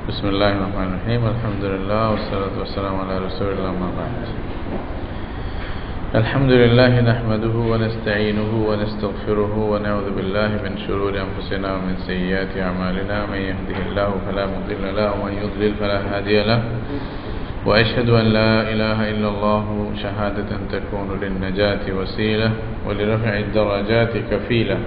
بسم الله الرحمن الرحيم الحمد لله والصلاة والسلام على رسول الله ما بعد الحمد لله نحمده ونستعينه ونستغفره ونعوذ بالله من شرور أنفسنا ومن سيئات أعمالنا من يهده الله فلا مضل له ومن يضلل فلا هادي له وأشهد أن لا إله إلا الله شهادة تكون للنجاة وسيلة ولرفع الدرجات كفيلة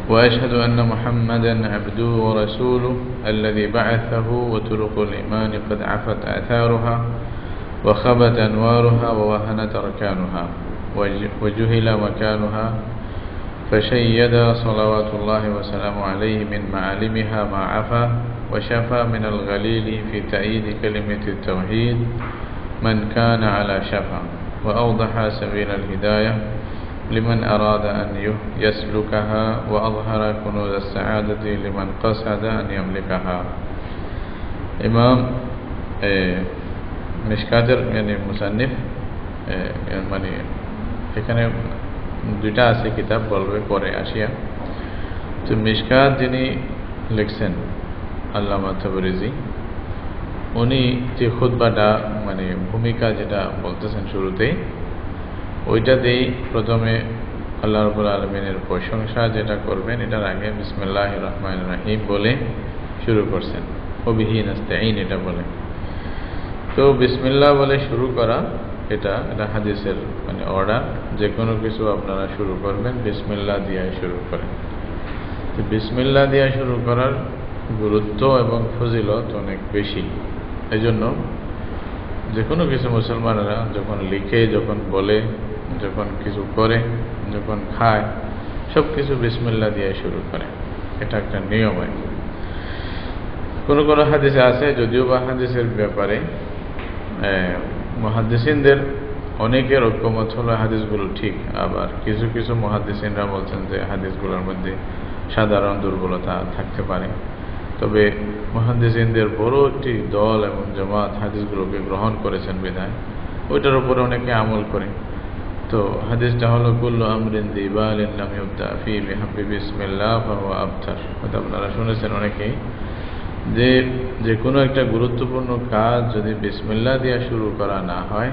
وأشهد أن محمدا عبده ورسوله الذي بعثه وطرق الإيمان قد عفت آثارها وخبت أنوارها ووهنت أركانها وجهل مكانها فشيد صلوات الله وسلامه عليه من معالمها ما عفا وشفى من الغليل في تأييد كلمة التوحيد من كان على شفا وأوضح سبيل الهداية لمن أراد أن يسلكها وأظهر كنوز السعادة لمن قصد أن يملكها إمام মিশকাতের মুসান্নিফ মানে এখানে দুইটা আছে কিতাব বলবে পরে আসিয়া তো মিশকাত যিনি লিখছেন আল্লামা তাবরিজি উনি যে খুতবাটা মানে ভূমিকা যেটা বলতেছেন শুরুতেই ওইটাতেই প্রথমে আল্লাহ রাব্বুল আলামিনের প্রশংসা যেটা করবেন এটার আগে বিসমিল্লাহির রহমানির রহিম বলে শুরু করছেন ওবিহি নাস্তাইন এটা বলে তো বিসমিল্লাহ বলে শুরু করা এটা হাদিসের মানে অর্ডার যে কোনো কিছু আপনারা শুরু করবেন বিসমিল্লাহ দিয়ে শুরু করেন তো বিসমিল্লাহ দিয়ে শুরু করার গুরুত্ব এবং ফজিলত অনেক বেশি এজন্য যে কোনো কিছু মুসলমানেরা যখন লিখে যখন বলে যখন কিছু করে যখন খায় সব কিছু বিসমিল্লাহ দিয়ে শুরু করে এটা একটা নিয়ম আর কি কোনো কোনো হাদিসে আছে যদিও বা হাদিসের ব্যাপারে মুহাদ্দিসিনদের অনেকের ঐক্যমত হলো হাদিসগুলো ঠিক আবার কিছু কিছু মুহাদ্দিসিনরা বলছেন যে হাদিসগুলোর মধ্যে সাধারণ দুর্বলতা থাকতে পারে তবে মুহাদ্দিসিনদের বড় একটি দল এবং জামাত হাদিসগুলোকে গ্রহণ করেছেন বিধায় ওইটার উপরে অনেকে আমল করে তো হাদিসটা হলো কুল্লু আমরিন দিবালিন লাম ইবদা ফি বিহাব্বি বিসমিল্লাহ ফাহুয়া আবতার এটা আপনারা শুনেছেন অনেকেই যে কোনো একটা গুরুত্বপূর্ণ কাজ যদি বিসমিল্লাহ দিয়ে শুরু করা না হয়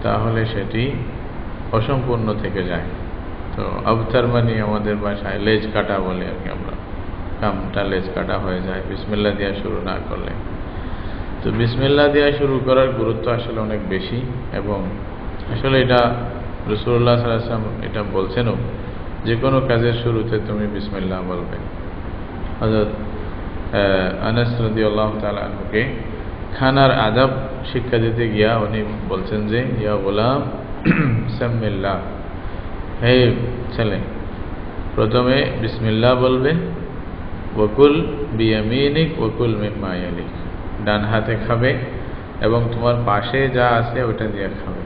তাহলে সেটি অসম্পূর্ণ থেকে যায় তো আবতার মানে আমাদের ভাষায় লেজ কাটা বলে আর কি আমরা কামটা লেজ কাটা হয়ে যায় বিসমিল্লাহ দিয়ে শুরু না করলে তো বিসমিল্লাহ দিয়ে শুরু করার গুরুত্ব আসলে অনেক বেশি এবং আসলে এটা রাসূলুল্লাহ সাল্লাল্লাহু আলাইহি ওয়াসাল্লাম এটা বলছেনও যে কোনো কাজের শুরুতে তুমি বিসমিল্লাহ বলবে হযরত আনাস রাদিয়াল্লাহু তাআলা আনহুকে খানার আদব শিক্ষা দিতে গিয়া উনি বলছেন যে ইয়া গোলাম সাম্মিল্লাহ হে ছেলে প্রথমে বিসমিল্লাহ বলবে ওয়াকুল বিয়ামিনিক ওয়াকুল মিম্মা ইয়ালিক ডান হাতে খাবে এবং তোমার পাশে যা আছে ওটা দিয়ে খাবে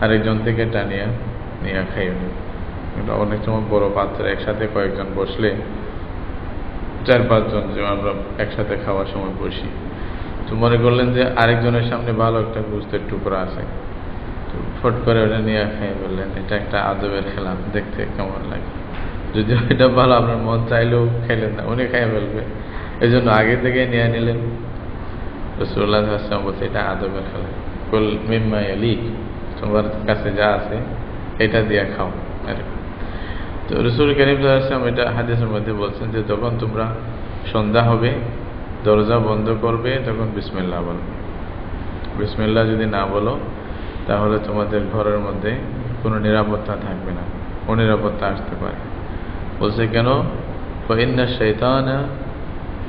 আরেকজন থেকে টানিয়া নিয়ে খাইও না অনেক সময় বড় পাত্রে একসাথে কয়েকজন বসলে 4-5 জন যে আমরা একসাথে খাওয়ার সময় বসি তো মনে করলেন যে আরেকজনের সামনে ভালো একটা গোশতের টুকরা আছে তো ফট করে ওটা নিয়ে খাই বললেন এটা একটা আদবের খেলা দেখতে কেমন লাগে যদিও এটা ভালো আপনার মন চাইলেও খাইলেন না উনি খাই ফেলবে এই জন্য আগে থেকে নিয়ে নিলেন রাসূলুল্লাহ সাল্লাল্লাহু আলাইহি ওয়াসাল্লাম বলছে এটা আদবের খেলা কুল মিম্মা ইয়ালিক তোমার কাছে যা আছে এটা দিয়ে খাও তো রাসূল কারীম সাল্লাল্লাহু আলাইহি ওয়াসাল্লাম এটা হাদিসের মধ্যে বলছেন যে যখন তোমরা সন্ধ্যা হবে দরজা বন্ধ করবে তখন বিসমিল্লাহ বলবে বিসমিল্লাহ যদি না বলো তাহলে তোমাদের ঘরের মধ্যে কোনো নিরাপত্তা থাকবে না অনিরাপত্তা আসতে পারে বলছে কেন ফাইন্না শাইতানা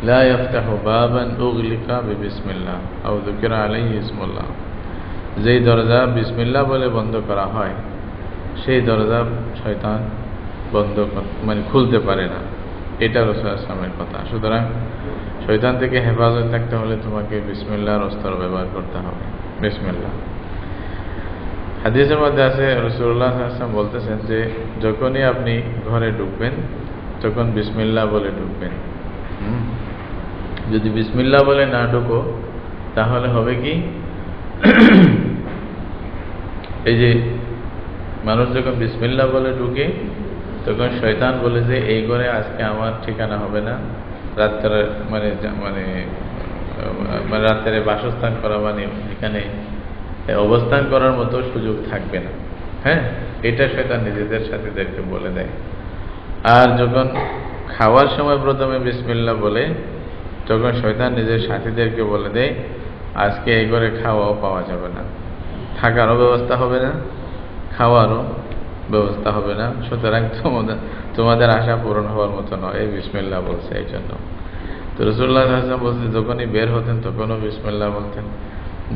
লা ইফতাহু বাবান উগলিকা বিসমিল্লাহ আও যুকিরা আলাইহি ইসমুল্লাহ যেই দরজা বিসমিল্লাহ বলে বন্ধ করা হয় সেই দরজা শয়তান বন্ধ মানে খুলতে পারে না এটা রাসূলুল্লাহ সাল্লাল্লাহু আলাইহি ওয়াসাল্লামের কথা সুতরাং শয়তান থেকে হেফাজত থাকতে হলে তোমাকে বিসমিল্লাহর অস্ত্র ব্যবহার করতে হবে বিসমিল্লাহ হাদিসের মধ্যে আছে রাসূলুল্লাহ সাল্লাল্লাহু আলাইহি ওয়াসাল্লাম বলতেছেন যে যখনই আপনি ঘরে ঢুকবেন তখন বিসমিল্লাহ বলে ঢুকবেন যদি বিসমিল্লাহ বলে না ঢুকো তাহলে হবে কি এই যে মানুষ যখন বিসমিল্লাহ বলে ঢুকে তখন শয়তান বলে যে এই ঘরে আজকে আমার ঠিকানা হবে না, রাত্রে মানে মানে মানে রাত্রে বাসস্থান করা মানে এখানে অবস্থান করার মতো সুযোগ থাকবে না। হ্যাঁ, এটা শয়তান নিজেদের সাথীদেরকে বলে দেয়। আর যখন খাওয়ার সময় প্রথমে বিসমিল্লাহ বলে, তখন শয়তান নিজের সাথীদেরকে বলে দেয় আজকে এই ঘরে খাওয়াও পাওয়া যাবে না, থাকারও ব্যবস্থা হবে না, খাওয়ারও ব্যবস্থা হবে না, সুতরাং তোমাদের আশা পূরণ হওয়ার মতো নয়, এই বিসমিল্লাহ বলছে এই জন্য। তো রাসূলুল্লাহ সাল্লাল্লাহু আলাইহি ওয়াসাল্লাম বলছে যখনই বের হতেন তখনও বিসমিল্লাহ বলতেন,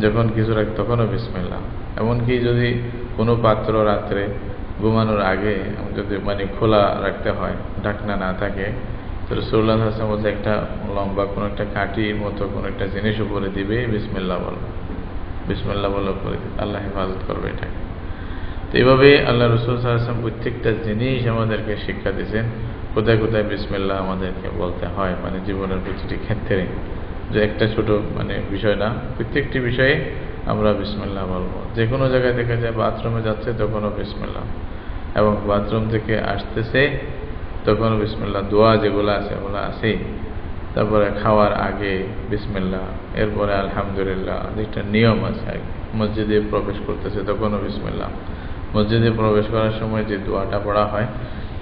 যখন কিছু রাখতেন তখনও বিসমিল্লাহ। এমনকি যদি কোনো পাত্র রাত্রে ঘুমানোর আগে যদি মানে খোলা রাখতে হয়, ঢাকনা না থাকে, তো রাসূলুল্লাহ সাল্লাল্লাহু আলাইহি ওয়াসাল্লাম বলছে একটা লম্বা কোনো একটা কাঠির মতো কোনো একটা জিনিস উপরে দিবে, বিসমিল্লাহ বলবে, বিসমিল্লাহ বলে করে আল্লাহ হেফাজত করবে এটাকে। তো এইভাবে আল্লাহ রাসূল সাল্লাল্লাহু আলাইহি ওয়াসাল্লাম প্রত্যেকটা জিনিস আমাদেরকে শিক্ষা দিয়েছেন, কোথায় কোথায় বিসমিল্লাহ আমাদেরকে বলতে হয়, মানে জীবনের প্রতিটি ক্ষেত্রে, যে একটা ছোট মানে বিষয় না, প্রত্যেকটি বিষয়ে আমরা বিসমিল্লাহ বলবো। যে কোনো জায়গায় দেখা যায় বাথরুমে যাচ্ছে তখনও বিসমিল্লাহ, এবং বাথরুম থেকে আসতেছে তখনও বিসমিল্লাহ, দোয়া যেগুলো আছে ওগুলো আছেই। তারপরে খাওয়ার আগে বিসমিল্লাহ, এরপরে আলহামদুলিল্লাহ, একটা নিয়ম আছে। মসজিদে প্রবেশ করতেছে তখনও বিসমিল্লাহ, মসজিদে প্রবেশ করার সময় যে দোয়াটা পড়া হয়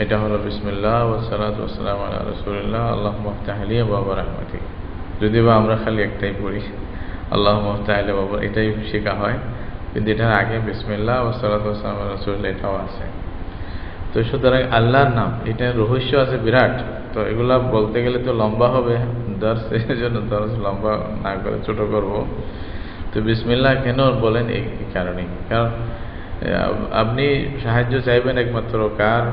এটা হলো বিসমিল্লাহ ওয়াসসালাতু ওয়াসসালামু আলা রাসূলিল্লাহ আল্লাহুম্মা আফতাহ লি আবওয়াবা রাহমাতিক। যদি বা আমরা খালি একটাই পড়ি আল্লাহুম্মা আফতাহ লি আবওয়াবা, এটাই শেখা হয়, কিন্তু এটার আগে বিসমিল্লাহ ওয়াসসালাতু ওয়াসসালামু আলা রাসূলিল্লাহ এটাও আছে। তো সুতরাং আল্লাহর নাম, এটা রহস্য আছে বিরাট। তো এগুলা বলতে গেলে তো লম্বা হবে দর্স, এই জন্য দর্স লম্বা না করে ছোট করব। তো বিসমিল্লাহ কেন বলেন এই কারণে, কারণ আপনি সাহায্য চাইবেন একমাত্র কার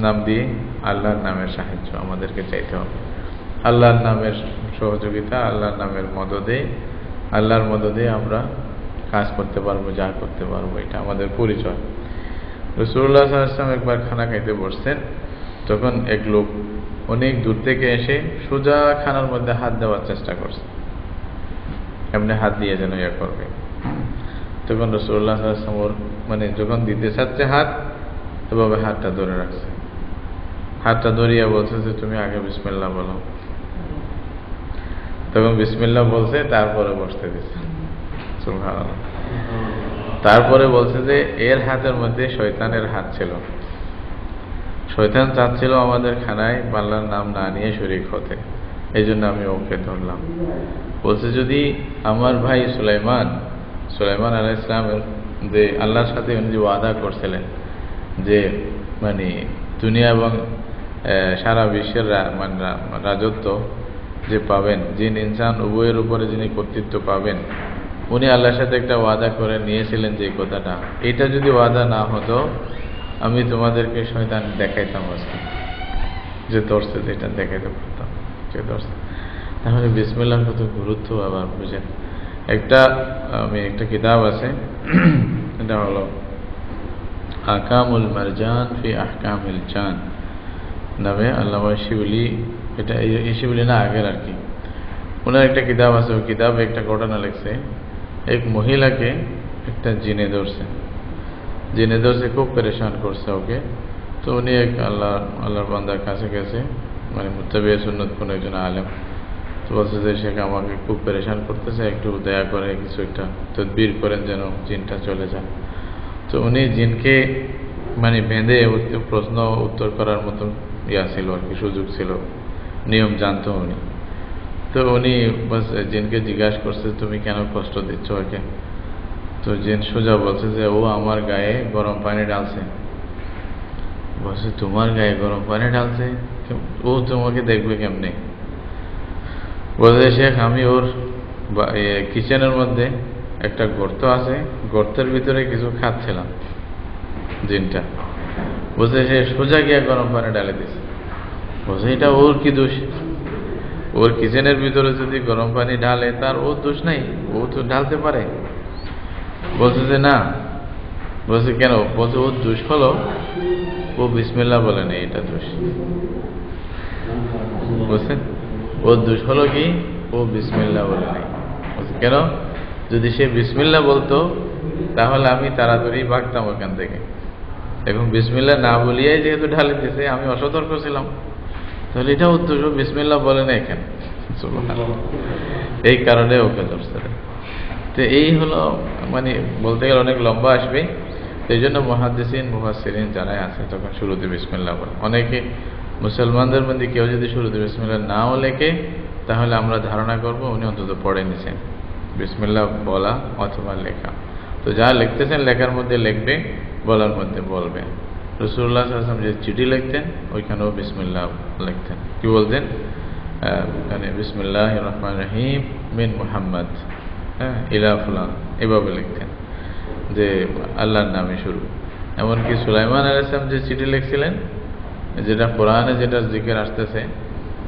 নাম দিয়ে? আল্লাহর নামের সাহায্য আমাদেরকে চাইতে হবে, আল্লাহর নামের সহযোগিতা, আল্লাহর নামের মদদে, আল্লাহর মদদে আমরা কাজ করতে পারবো, যা করতে পারবো, এটা আমাদের পরিচয়। রাসূলুল্লাহ সাল্লাল্লাহু আলাইহি ওয়াসাল্লাম একবার খানা খাইতে বসছেন, তখন এক লোক অনেক দূর থেকে এসে সোজা খানার মধ্যে হাত দেওয়ার চেষ্টা করছে, এমনি হাত দিয়ে যেন ইয়া করবে। তখন রাসূলুল্লাহ সাল্লাল্লাহু আলাইহি ওয়াসাল্লাম মানে যখন দিতে চাচ্ছে হাত, এভাবে হাতটা ধরে রাখছে, হাতটা ধরিয়া বলছে যে তুমি আগে বিসমিল্লাহ বলো। তখন বিসমিল্লাহ বলছে, তারপরে বসতে দিচ্ছে। সুবহানাল্লাহ। তারপরে বলছে যে এর হাতের মধ্যে শয়তানের হাত ছিল, শয়তান চাচ্ছিল আমাদের খানায় আল্লাহর নাম না নিয়ে শরীক হতে, এই জন্য আমি ওকে ধরলাম। বলছে যদি আমার ভাই সুলাইমান আলাইহিস সালামের যে আল্লাহর সাথে উনি যে ওয়াদা করছিলেন যে মানে দুনিয়া এবং সারা বিশ্বের রাজত্ব যে পাবেন, জিন ইনসান উভয়ের উপরে যিনি কর্তৃত্ব পাবেন, উনি আল্লাহর সাথে একটা ওয়াদা করে নিয়েছিলেন যে কথাটা, এটা যদি ওয়াদা না হতো আমি তোমাদেরকে শয়তান দেখাইতাম আজকে, যে ধরছে যেটা দেখাইতে পারতাম, যে ধরছে। তাহলে বিসমিল্লাহর কত গুরুত্ব আবার বুঝেন। আমি একটা কিতাব আছে, এটা হলো আহকামুল মারজান ফি আহকামিল জান নামে আল্লামা শিবলি, এটা এই শিবলি না আগের আর কি, ওনার একটা কিতাব আছে। ওই কিতাবে একটা ঘটনা লিখছে, এক মহিলাকে একটা জিনে ধরছে, খুব পরেশান করছে ওকে। তো উনি এক আল্লাহর বান্দার কাছে গেছে, মানে মুত্তাবি সুন্নাত কোন একজন আলেম। তো বলছে যে শেখ আমাকে খুব পরেশান করতেছে, একটু দয়া করে কিছু একটা তদবির করেন যেন জিনটা চলে যায়। তো উনি জিনকে মানে বেঁধে প্রশ্ন উত্তর করার মতো ইয়া ছিল আর কি, সুযোগ ছিল, নিয়ম জানতো উনি। তো উনি বাস জিনকে জিজ্ঞাসা করছে তুমি কেন কষ্ট দিচ্ছ ওকে? তো জিন সোজা বলছে যে ও আমার গায়ে গরম পানি ঢালছে। বলছে তোমার গায়ে গরম পানি ঢালছে? ও তোমাকে দেখবে কেমনে? বলছে শেখ আমি ওর কিচেনের মধ্যে একটা গর্ত আছে, গর্তের ভিতরে কিছু খাচ্ছিলাম জিনটা। বলছে সে সোজা গিয়ে গরম পানি ঢালে দিছে। বলছে এটা ওর কি দোষ? ওর কিচেনের ভিতরে যদি গরম পানি ঢালে তার ওর দোষ নাই, ও তো ঢালতে পারে। বলছে যে না। বলছে কেন? বলছে ওর দোষ হলো ও বিসমিল্লাহ বলে নেই, এটা দোষ। বুঝছেন? ওর দোষ হলো কি ও বিসমিল্লাহ বলে নেই। বলছে কেন? যদি সে বিসমিল্লাহ বলতো তাহলে আমি তাড়াতাড়ি ভাগতাম ওখান থেকে। এখন বিসমিল্লাহ না বলিয়াই যেহেতু ঢালে দিয়েছে, আমি অসতর্ক ছিলাম, তাহলে এটা উদ্দেশ্য বিসমিল্লাহ বলে না এখানে। সুবহানাল্লাহ। এই কারণে ওকে ধরছে। তো এই হলো, মানে বলতে গেলে অনেক লম্বা আসবে। এই জন্য মুহাদ্দিসিন মুফাসসিরিন যারাই আছে তখন শুরুতে বিসমিল্লাহ বলে। অনেকে মুসলমানদের মধ্যে কেউ যদি শুরুতে বিসমিল্লাহ নাও লেখে, তাহলে আমরা ধারণা করব উনি অন্তত পড়ে নিছেন বিসমিল্লাহ বলা অথবা লেখা। তো যা লিখতেছেন লেখার মধ্যে লিখবে, বলার মধ্যে বলবে। রাসূলুল্লাহ সাল্লাল্লাহু আলাইহি ওয়াসাল্লাম যে চিঠি লিখতেন ওইখানেও বিসমিল্লাহ লিখতেন। কি বলতেন? মানে বিসমিল্লাহির রহমানির রহিম মিন মুহাম্মদ ইলা ফুলান, এভাবে লিখতেন যে আল্লাহর নামে শুরু। এমনকি সুলাইমান আলাইহিস সালাম যে চিঠি লিখছিলেন, যেটা কোরআনে যেটা জিকির আসতেছে,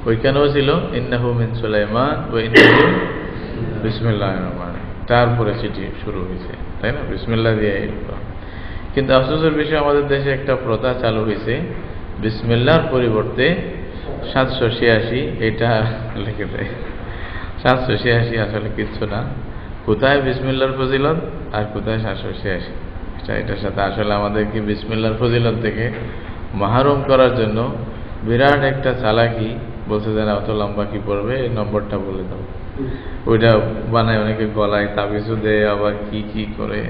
ওইখানেও ছিল ইন্নাহু মিন সুলাইমান ওয়া ইন্নাহু বিসমিল্লাহির রহমানির রহিম। তারপরে চিঠি শুরু হয়েছে, তাই না? বিসমিল্লাহ দিয়ে। কিন্তু আফসোসের বিষয়, আমাদের দেশে একটা প্রথা চালু হয়েছে, বিসমিল্লাহর পরিবর্তে 786 এটা লিখে দেয়। 786 আসলে কিচ্ছু না। কোথায় বিসমিল্লাহর ফজিলত আর কোথায় 786? এটার সাথে আসলে আমাদেরকে বিসমিল্লাহর ফজিলত থেকে মাহরুম করার জন্য বিরাট একটা চালাকি বলছে যে না, অত লম্বা কি পড়বে, এই নম্বরটা বলে দাও। ওইটা বানায় অনেকে, গলায় তাবিজও দেয়, আবার কি কি করে।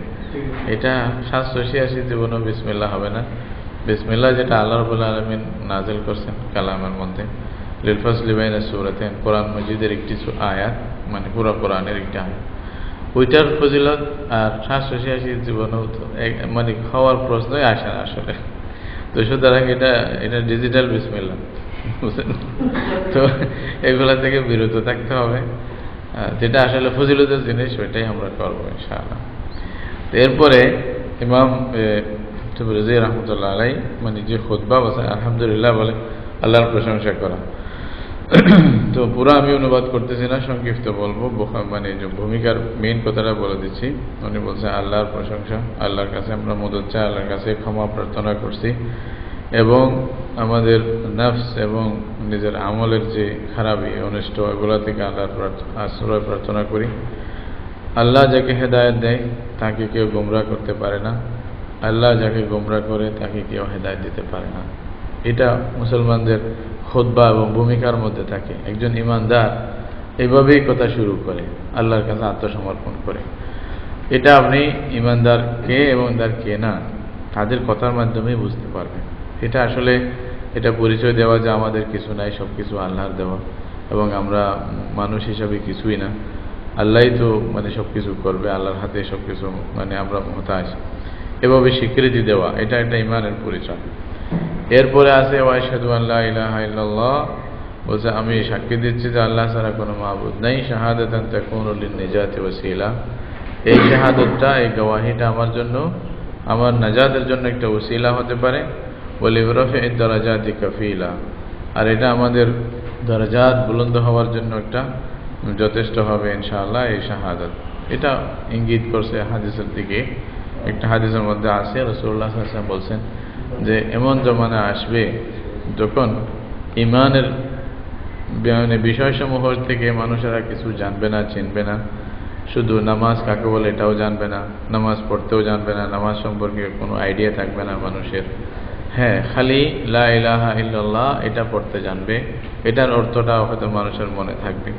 এটা 786 জীবনও বিসমিল্লাহ হবে না। বিসমিল্লাহ যেটা আল্লাহ রাব্বুল আলামিন নাযিল করছেন কালামের মধ্যে, লিল ফাসলি বাইনা সূরাতাইন, কোরআন মাজিদের একটি আয়াত, মানে পুরো কোরআনের একটা আয়াত, ওইটার ফজিলত আর 786 জীবনেও মানে খাওয়ার প্রশ্নই আসে না আসলে। তো সুতরাং এটা ডিজিটাল বিসমিল্লাহ, বুঝলেন? তো এগুলা থেকে বিরত থাকতে হবে। যেটা আসলে ফজিলতের জিনিস ওইটাই আমরা করবো ইনশাআল্লাহ। এরপরে ইমাম রাজি রহমতুল্লাহ আলাই, মানে যে খুতবা বসে আলহামদুলিল্লাহ বলে আল্লাহর প্রশংসা করা। তো পুরো আমি অনুবাদ করতেছি না, সংক্ষিপ্ত বলবো, মানে যে ভূমিকার মেইন কথাটা বলে দিচ্ছি। উনি বলছে আল্লাহর প্রশংসা, আল্লাহর কাছে আমরা মদদ চাই, আল্লাহর কাছে ক্ষমা প্রার্থনা করছি, এবং আমাদের নফস এবং নিজের আমলের যে খারাপি অনিষ্ট এগুলা থেকে আল্লাহর আশ্রয় প্রার্থনা করি। আল্লাহ যাকে হেদায়েত দেয় তাকে কেউ গোমরাহ করতে পারে না, আল্লাহ যাকে গোমরাহ করে তাকে কেউ হেদায়েত দিতে পারে না। এটা মুসলমানদের খুতবা এবং ভূমিকার মধ্যে থাকে। একজন ইমানদার এইভাবেই কথা শুরু করে, আল্লাহর কাছে আত্মসমর্পণ করে। এটা আপনি ইমানদার কে এবং ইমানদার কে না তাদের কথার মাধ্যমেই বুঝতে পারবেন। এটা আসলে এটা পরিচয় দেওয়া যে আমাদের কিছু নাই, সব কিছু আল্লাহর দেওয়া, এবং আমরা মানুষ হিসাবে কিছুই না, আল্লাহই তো মানে সব কিছু করবে, আল্লাহর হাতে সব কিছু, মানে আমরা মুহতাজ, এভাবে স্বীকৃতি দেওয়া, এটা একটা ইমানের পরিচয়। এরপরে আছে ওয়াশহাদু আল্লা ইলাহা ইল্লাল্লাহ, বলছে আমি সাক্ষী দিচ্ছি যে আল্লাহ ছাড়া কোনো মাবুদ নেই, শাহাদাতান তাকুনু লিন-নিজাতি ওয়াসিলা। এই শাহাদাতটা, এই গওয়াহিটা আমার জন্য, আমার নাজাতের জন্য একটা ওসিলা হতে পারে। ওয়ালিরাফি'id দারাজাতি কাফিলা, আর এটা আমাদের দরজাত বুলন্দ হওয়ার জন্য একটা যথেষ্ট হবে ইনশাআল্লাহ এই শাহাদাত। এটা ইঙ্গিত করছে হাদিসের দিকে। একটা হাদিসের মধ্যে আছে রাসূলুল্লাহ সাল্লাল্লাহু আলাইহি ওয়াসাল্লাম বলছেন যে এমন জমানা আসবে যখন ইমানের বিষয়সমূহ থেকে মানুষেরা কিছু জানবে না, চিনবে না। শুধু নামাজ কাকে বলে এটাও জানবে না, নামাজ পড়তেও জানবে না, নামাজ সম্পর্কে কোনো আইডিয়া থাকবে না মানুষের। হ্যাঁ, খালি লা ইলাহা ইল্লাল্লাহ এটা পড়তে জানবে, এটার অর্থটা হয়তো মানুষের মনে থাকবে,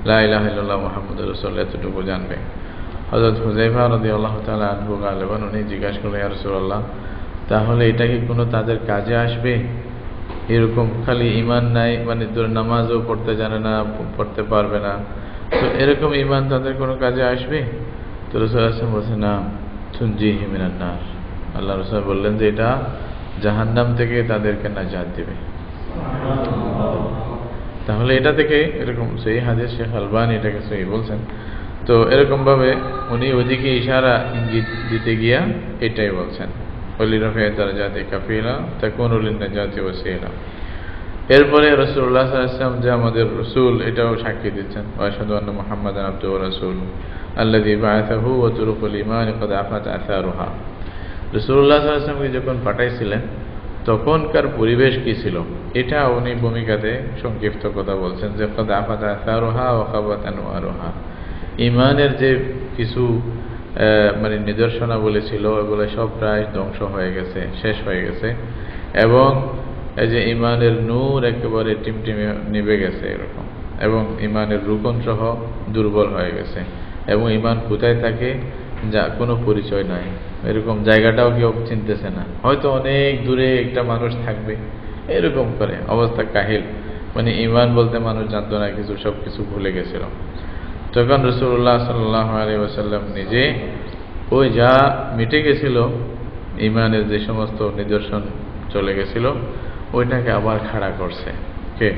লা ইলাহা ইল্লাল্লাহ মুহাম্মাদুর রাসূলুল্লাহ এতটুকু জানবে। হযরত হুযায়ফা রাদিয়াল্লাহু তাআলা আনহু গালিবান উনি জিজ্ঞাসা করলেন, ইয়া রাসূলুল্লাহ, তাহলে এটা কি কোনো তাদের কাজে আসবে? এরকম খালি ইমান নাই, মানে নামাজও পড়তে জানে না, পড়তে পারবে না, তো এরকম ইমান তাদের কোনো কাজে আসবে? তো রাসূলুল্লাহ সাল্লাল্লাহু আলাইহি ওয়াসাল্লাম বলছেন, না, তুনজিহি মিনান নার। আল্লাহ রাসূল বললেন যে এটা জাহান্নাম থেকে তাদেরকে নাজাত দেবে। তাহলে এটা থেকে এরকম সেই হাদিস শেখ আলবানী এটাকে সহি বলছেন। তো এরকম ভাবে উনি ওইদিকে ইশারা ইঙ্গিত দিতে গিয়া এটাই বলছেন, ওয়ালিরাফি'id দারাজাতি কাফিলা তাকুনু লিন-নিজাতি ওয়াসিলা। এরপরে রাসূলুল্লাহ সাল্লাল্লাহু আলাইহি ওয়াসাল্লাম যে আমাদের রাসূল এটাও সাক্ষী দিচ্ছেন, ওয়াশহাদু আন্না মুহাম্মাদান আবদুহু ওয়া রাসূলুহু আল্লাযী বা'আথাহু ওয়া তুরুকুল ঈমান ক্বাদ আফাত আসারুহা। রাসূলুল্লাহ সাল্লাল্লাহু আলাইহি ওয়াসাল্লামকে যখন পাঠাইছিলেন তখনকার পরিবেশ কি ছিল, এটা উনি ভূমিকাতে সংক্ষিপ্ত কথা বলছেন যে ক্বাদ আফাত আসারুহা ওয়া খাবাত আনওয়ারুহা। ঈমানের যে কিছু মানে নিদর্শনা বলেছিল এগুলো সব প্রায় ধ্বংস হয়ে গেছে, শেষ হয়ে গেছে, এবং এই যে ঈমানের নূর একেবারে টিমটিমে নিভে গেছে এরকম। এবং ইমানের রুকন সহ দুর্বল হয়ে গেছে, এবং ইমান কোথায় থাকে যা কোনো পরিচয় নাই, এরকম জায়গাটাও কেউ চিনতেছে না। হয়তো অনেক দূরে একটা মানুষ থাকবে, এরকম করে অবস্থা কাহিল, মানে ইমান বলতে মানুষ জানতো না কিছু, সব কিছু ভুলে গেছিল। তখন রাসূলুল্লাহ সাল্লাল্লাহু আলাইহি ওয়াসাল্লাম নিজে ওই যা মিটে গেছিল, ইমানের যে সমস্ত নিদর্শন চলে গেছিল, ওইটাকে আবার খাড়া করছে কে?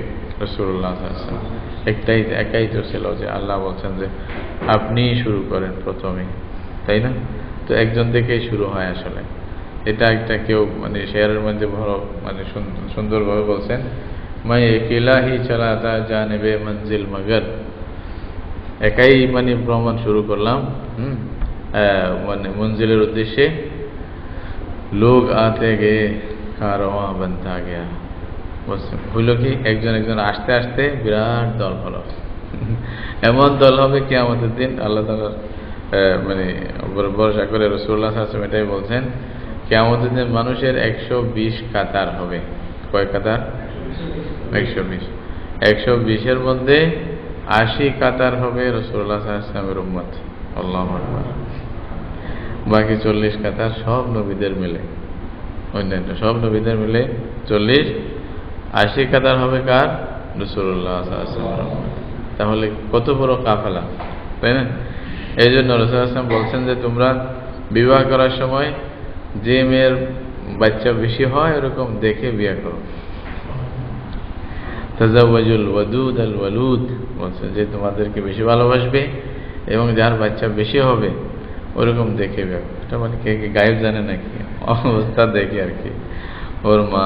রাসূলুল্লাহ সাল্লাল্লাহু আলাইহি ওয়াসাল্লাম। একাই তো ছিল যে আল্লাহ বলছেন যে আপনি শুরু করেন প্রথমে, তাই না? তো একজন থেকেই শুরু হয় আসলে। এটা একটা কেউ মানে শেয়ারের মধ্যে বড় মানে সুন্দরভাবে বলছেন, মাই একিলাহি চালাতা জানেবে মঞ্জিল মগর, একাই মানে ভ্রমণ শুরু করলাম মানে মঞ্জিলের উদ্দেশ্যে, লোক আতে গে কারওয়া বনতা গেয়া। হইল কি, একজন একজন আসতে আসতে বিরাট দল হলো। এমন দল হবে কিয়ামতের দিন, আল্লাহ তাআলা মানে ভরসা করে রাসূলুল্লাহ সাল্লাল্লাহু আলাইহি ওয়াসাল্লাম এটাই বলছেন, কিয়ামতের দিন মানুষের 120 কাতার হবে। কয় কাতার? 120। 120-এর মধ্যে 80 কাতার হবে রাসূলুল্লাহ সাল্লাল্লাহু আলাইহি ওয়াসাল্লামের উম্মত। আল্লাহু আকবার। বাকি 40 কাতার সব নবীদের মিলে, অন্যান্য সব নবীদের মিলে 40। 80 কাতার হবে কার? রাসূলুল্লাহ সাল্লাল্লাহু আলাইহি ওয়াসাল্লাম। তাহলে কত বড় কাফেলা, তাই না? এই জন্য রাসূলুল্লাহ সাল্লাল্লাহু আলাইহি ওয়াসাল্লাম বলছেন যে তোমরা বিবাহ করার সময় যে মেয়ের বাচ্চা বেশি হয় এরকম দেখে বিয়ে করো। তাজাওয়াজুল ওয়াদুদ আল ওয়ালুদ, বলছে যে তোমাদেরকে বেশি ভালোবাসবে এবং যার বাচ্চা বেশি হবে ওরকম দেখে বিয়ে করো। এটা মানে কে গায়েব জানে নাকি, অবস্থা দেখে আর কি। ওর মা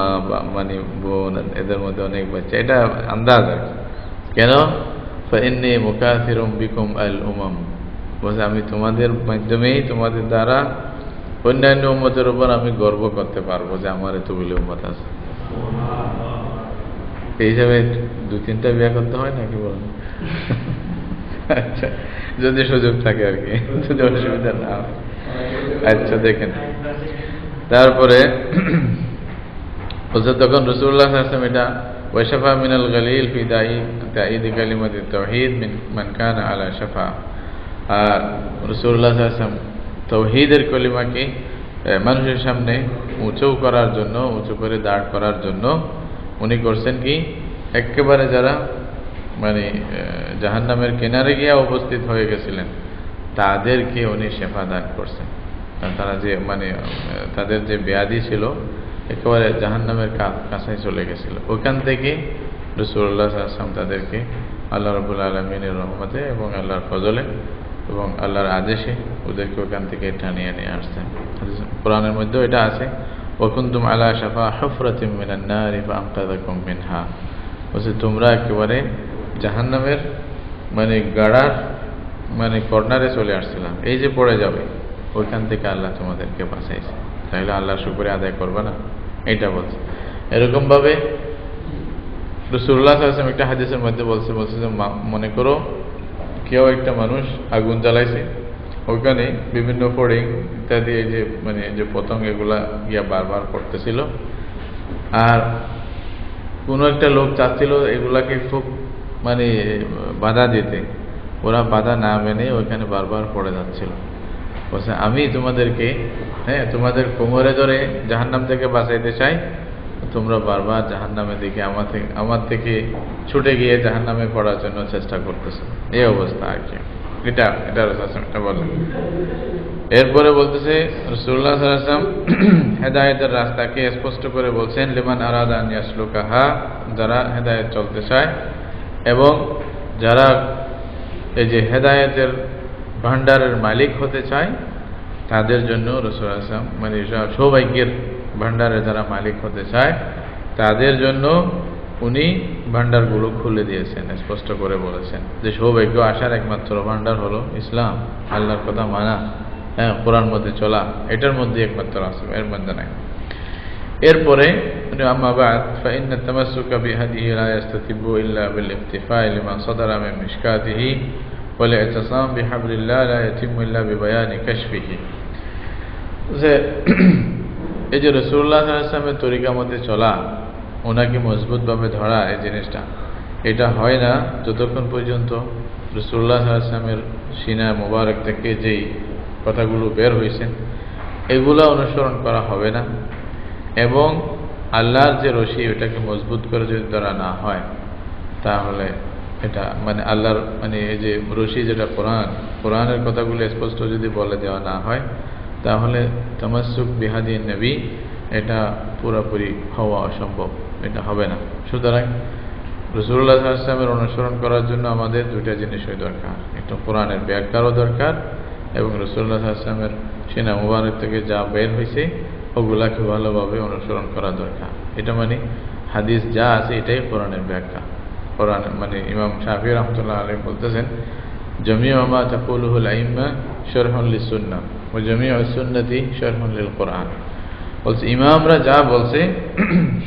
মানে বোন এদের মধ্যে অনেক বাচ্চা, এটা আন্দাজ আর কি। কেন? ফাইন্নী মুকাসিরুম বিকুম আল উমাম, বলছে আমি তোমাদের মাধ্যমেই, তোমাদের দ্বারা অন্যান্য উম্মতের উপর আমি গর্ব করতে পারবো যে আমার এতগুলি উম্মত আছে। এই হিসাবে 2-3টা বিয়ে করতে হয় নাকি বলেন? আচ্ছা, যদি সুযোগ থাকে আর কি, যদি অসুবিধা না হয়। আচ্ছা দেখেন, তারপরে বলছে তখন রাসূলুল্লাহ সাল্লাল্লাহু আলাইহি ওয়াসাল্লাম এটা ওয়াশাফা মিনাল গালিল ফি তাঈদ কালিমাত তাওহীদ মিন মান কানা আলা শাফা। আর রাসূলুল্লাহ সাল্লাল্লাহু আলাইহি ওয়াসাল্লাম তাওহীদের কলিমাকে মানুষের সামনে উঁচু করার জন্য, উঁচু করে দাঁড় করার জন্য উনি করছেন কি, একেবারে যারা মানে জাহান্নামের কিনারে গিয়ে উপস্থিত হয়ে গেছিলেন তাদেরকে উনি শেফা দান করছেন। তারা যে মানে তাদের যে ব্যাধি ছিল একেবারে জাহান্নামের কাছায় চলে গেছিল, ওখান থেকে রাসূলুল্লাহ সাল্লাল্লাহু আলাইহি ওয়াসাল্লাম তাদেরকে আল্লাহ রাব্বুল আলামিনের রহমতে এবং আল্লাহর ফজলে এবং আল্লাহর আদেশে ওদেরকে ওখান থেকে টানিয়ে নিয়ে আসছেন। কোরআনের মধ্যেও এটা আছে, ওয়া কুনতুম আলা শাফা হুফরাতিন মিনান নারি ফাআনকাযাকুম মিনহা, বলছে তোমরা একেবারে জাহান্নামের মানে গাড়ার মানে কর্নারে চলে আসছিলাম, এই যে পড়ে যাবে, ওইখান থেকে আল্লাহ তোমাদেরকে বাঁচাইছে। তাহলে আল্লাহর শুকরিয়া আদায় করবে না? এইটা বলছে। এরকম ভাবে রাসূলুল্লাহ সাল্লাল্লাহু আলাইহি ওয়াসাল্লাম একটা হাদিসের মধ্যে বলছে যে মনে করো কেউ একটা মানুষ আগুন জ্বালাইছে, ওইখানে বিভিন্ন ফড়িং ইত্যাদি এই যে মানে যে পতঙ্গ এগুলা গিয়া বারবার পড়তেছিল, আর কোনো একটা লোক চাচ্ছিল এগুলাকে খুব মানে বাধা দিতে, ওরা বাধা না মেনে ওইখানে বারবার পড়ে যাচ্ছিল। বলছে আমি তোমাদেরকে তোমাদের কোমরে ধরে জাহান্নাম থেকে বাঁচাইতে চাই, তোমরা বারবার জাহান্নামের দিকে আমার থেকে ছুটে গিয়ে জাহান্নামে পড়ার জন্য চেষ্টা করতেছো, এই অবস্থা আর কি। এটা রাসূলুল্লাহ বলেন। এরপরে বলতেছে রাসূলুল্লাহ সাল্লাল্লাহু আলাইহি ওয়াসাল্লাম হেদায়েতের রাস্তাকে স্পষ্ট করে বলছেন, লিমান আরাদা আন ইয়াসলুকাহা, যারা হেদায়েত চলতে চায় এবং যারা এই যে হেদায়েতের ভান্ডারের মালিক হতে চায় তাদের জন্য রাসূলুল্লাহ সাল্লাল্লাহু আলাইহি ওয়াসাল্লাম মানে সৌভাগ্যের ভান্ডারে যারা মালিক হতে চায় তাদের জন্য উনি ভান্ডারগুলো খুলে দিয়েছেন, স্পষ্ট করে বলেছেন যে সৌভাগ্য আসার একমাত্র ভান্ডার হলো ইসলাম, আল্লাহর কথা মানা, কোরআন মধ্যে চলা, এটার মধ্যে একমাত্র আছে, এর মধ্যে নাই। এরপরে আম্মা বা'দ ফাইন্না তামাসসুকা বিহাদিহি লা ইস্তাতিবু ইল্লা বিল ইফতিফা'i লিমা সাদারা মিন মিশকাতিহি ওয়াল ই'তিসাম বিহাবলিল্লাহ লা ইয়াতিমু ইল্লা বিবায়ানি কাশফিহি। যে এই যে রাসূলুল্লাহ সাল্লাল্লাহু আলাইহি ওয়াসাল্লামের তরিকা মতে চলা, ওনাকে মজবুতভাবে ধরা, এই জিনিসটা এটা হয় না যতক্ষণ পর্যন্ত রাসূলুল্লাহ সাল্লাল্লাহু আলাইহি ওয়াসাল্লামের সিনা মোবারক থেকে যেই কথাগুলো বের হয়েছে এগুলো অনুসরণ করা হবে না, এবং আল্লাহর যে রশি ওটাকে মজবুত করে যদি ধরা না হয় তাহলে এটা মানে আল্লাহর মানে এই যে রশি যেটা কোরআনের কথাগুলো স্পষ্ট যদি বলে দেওয়া না হয় তাহলে তামাসসুক বিহাদিন নবী এটা পুরোপুরি হওয়া অসম্ভব, এটা হবে না। সুতরাং রাসূলুল্লাহ সাল্লাল্লাহু আলাইহি ওয়াসাল্লামের অনুসরণ করার জন্য আমাদের দুইটা জিনিসই দরকার, একটা কোরআনের ব্যাখ্যারও দরকার এবং রাসূলুল্লাহ সাল্লাল্লাহু আলাইহি ওয়াসাল্লামের সিনা মুবারক থেকে যা বের হয়েছে ওগুলাকে ভালোভাবে অনুসরণ করা দরকার। এটা মানে হাদিস যা আছে এটাই কোরআনের ব্যাখ্যা। কোরআন মানে ইমাম শাফিঈ রাহমাতুল্লাহ আলাইহি বলতেছেন জামিউ মা তাকুলুহুল আইম্মা শারহুন লিসুন্নাহ ওয়া জামিউস সুন্নতি শারহুন লিল কোরআন। বলছে ইমামরা যা বলছে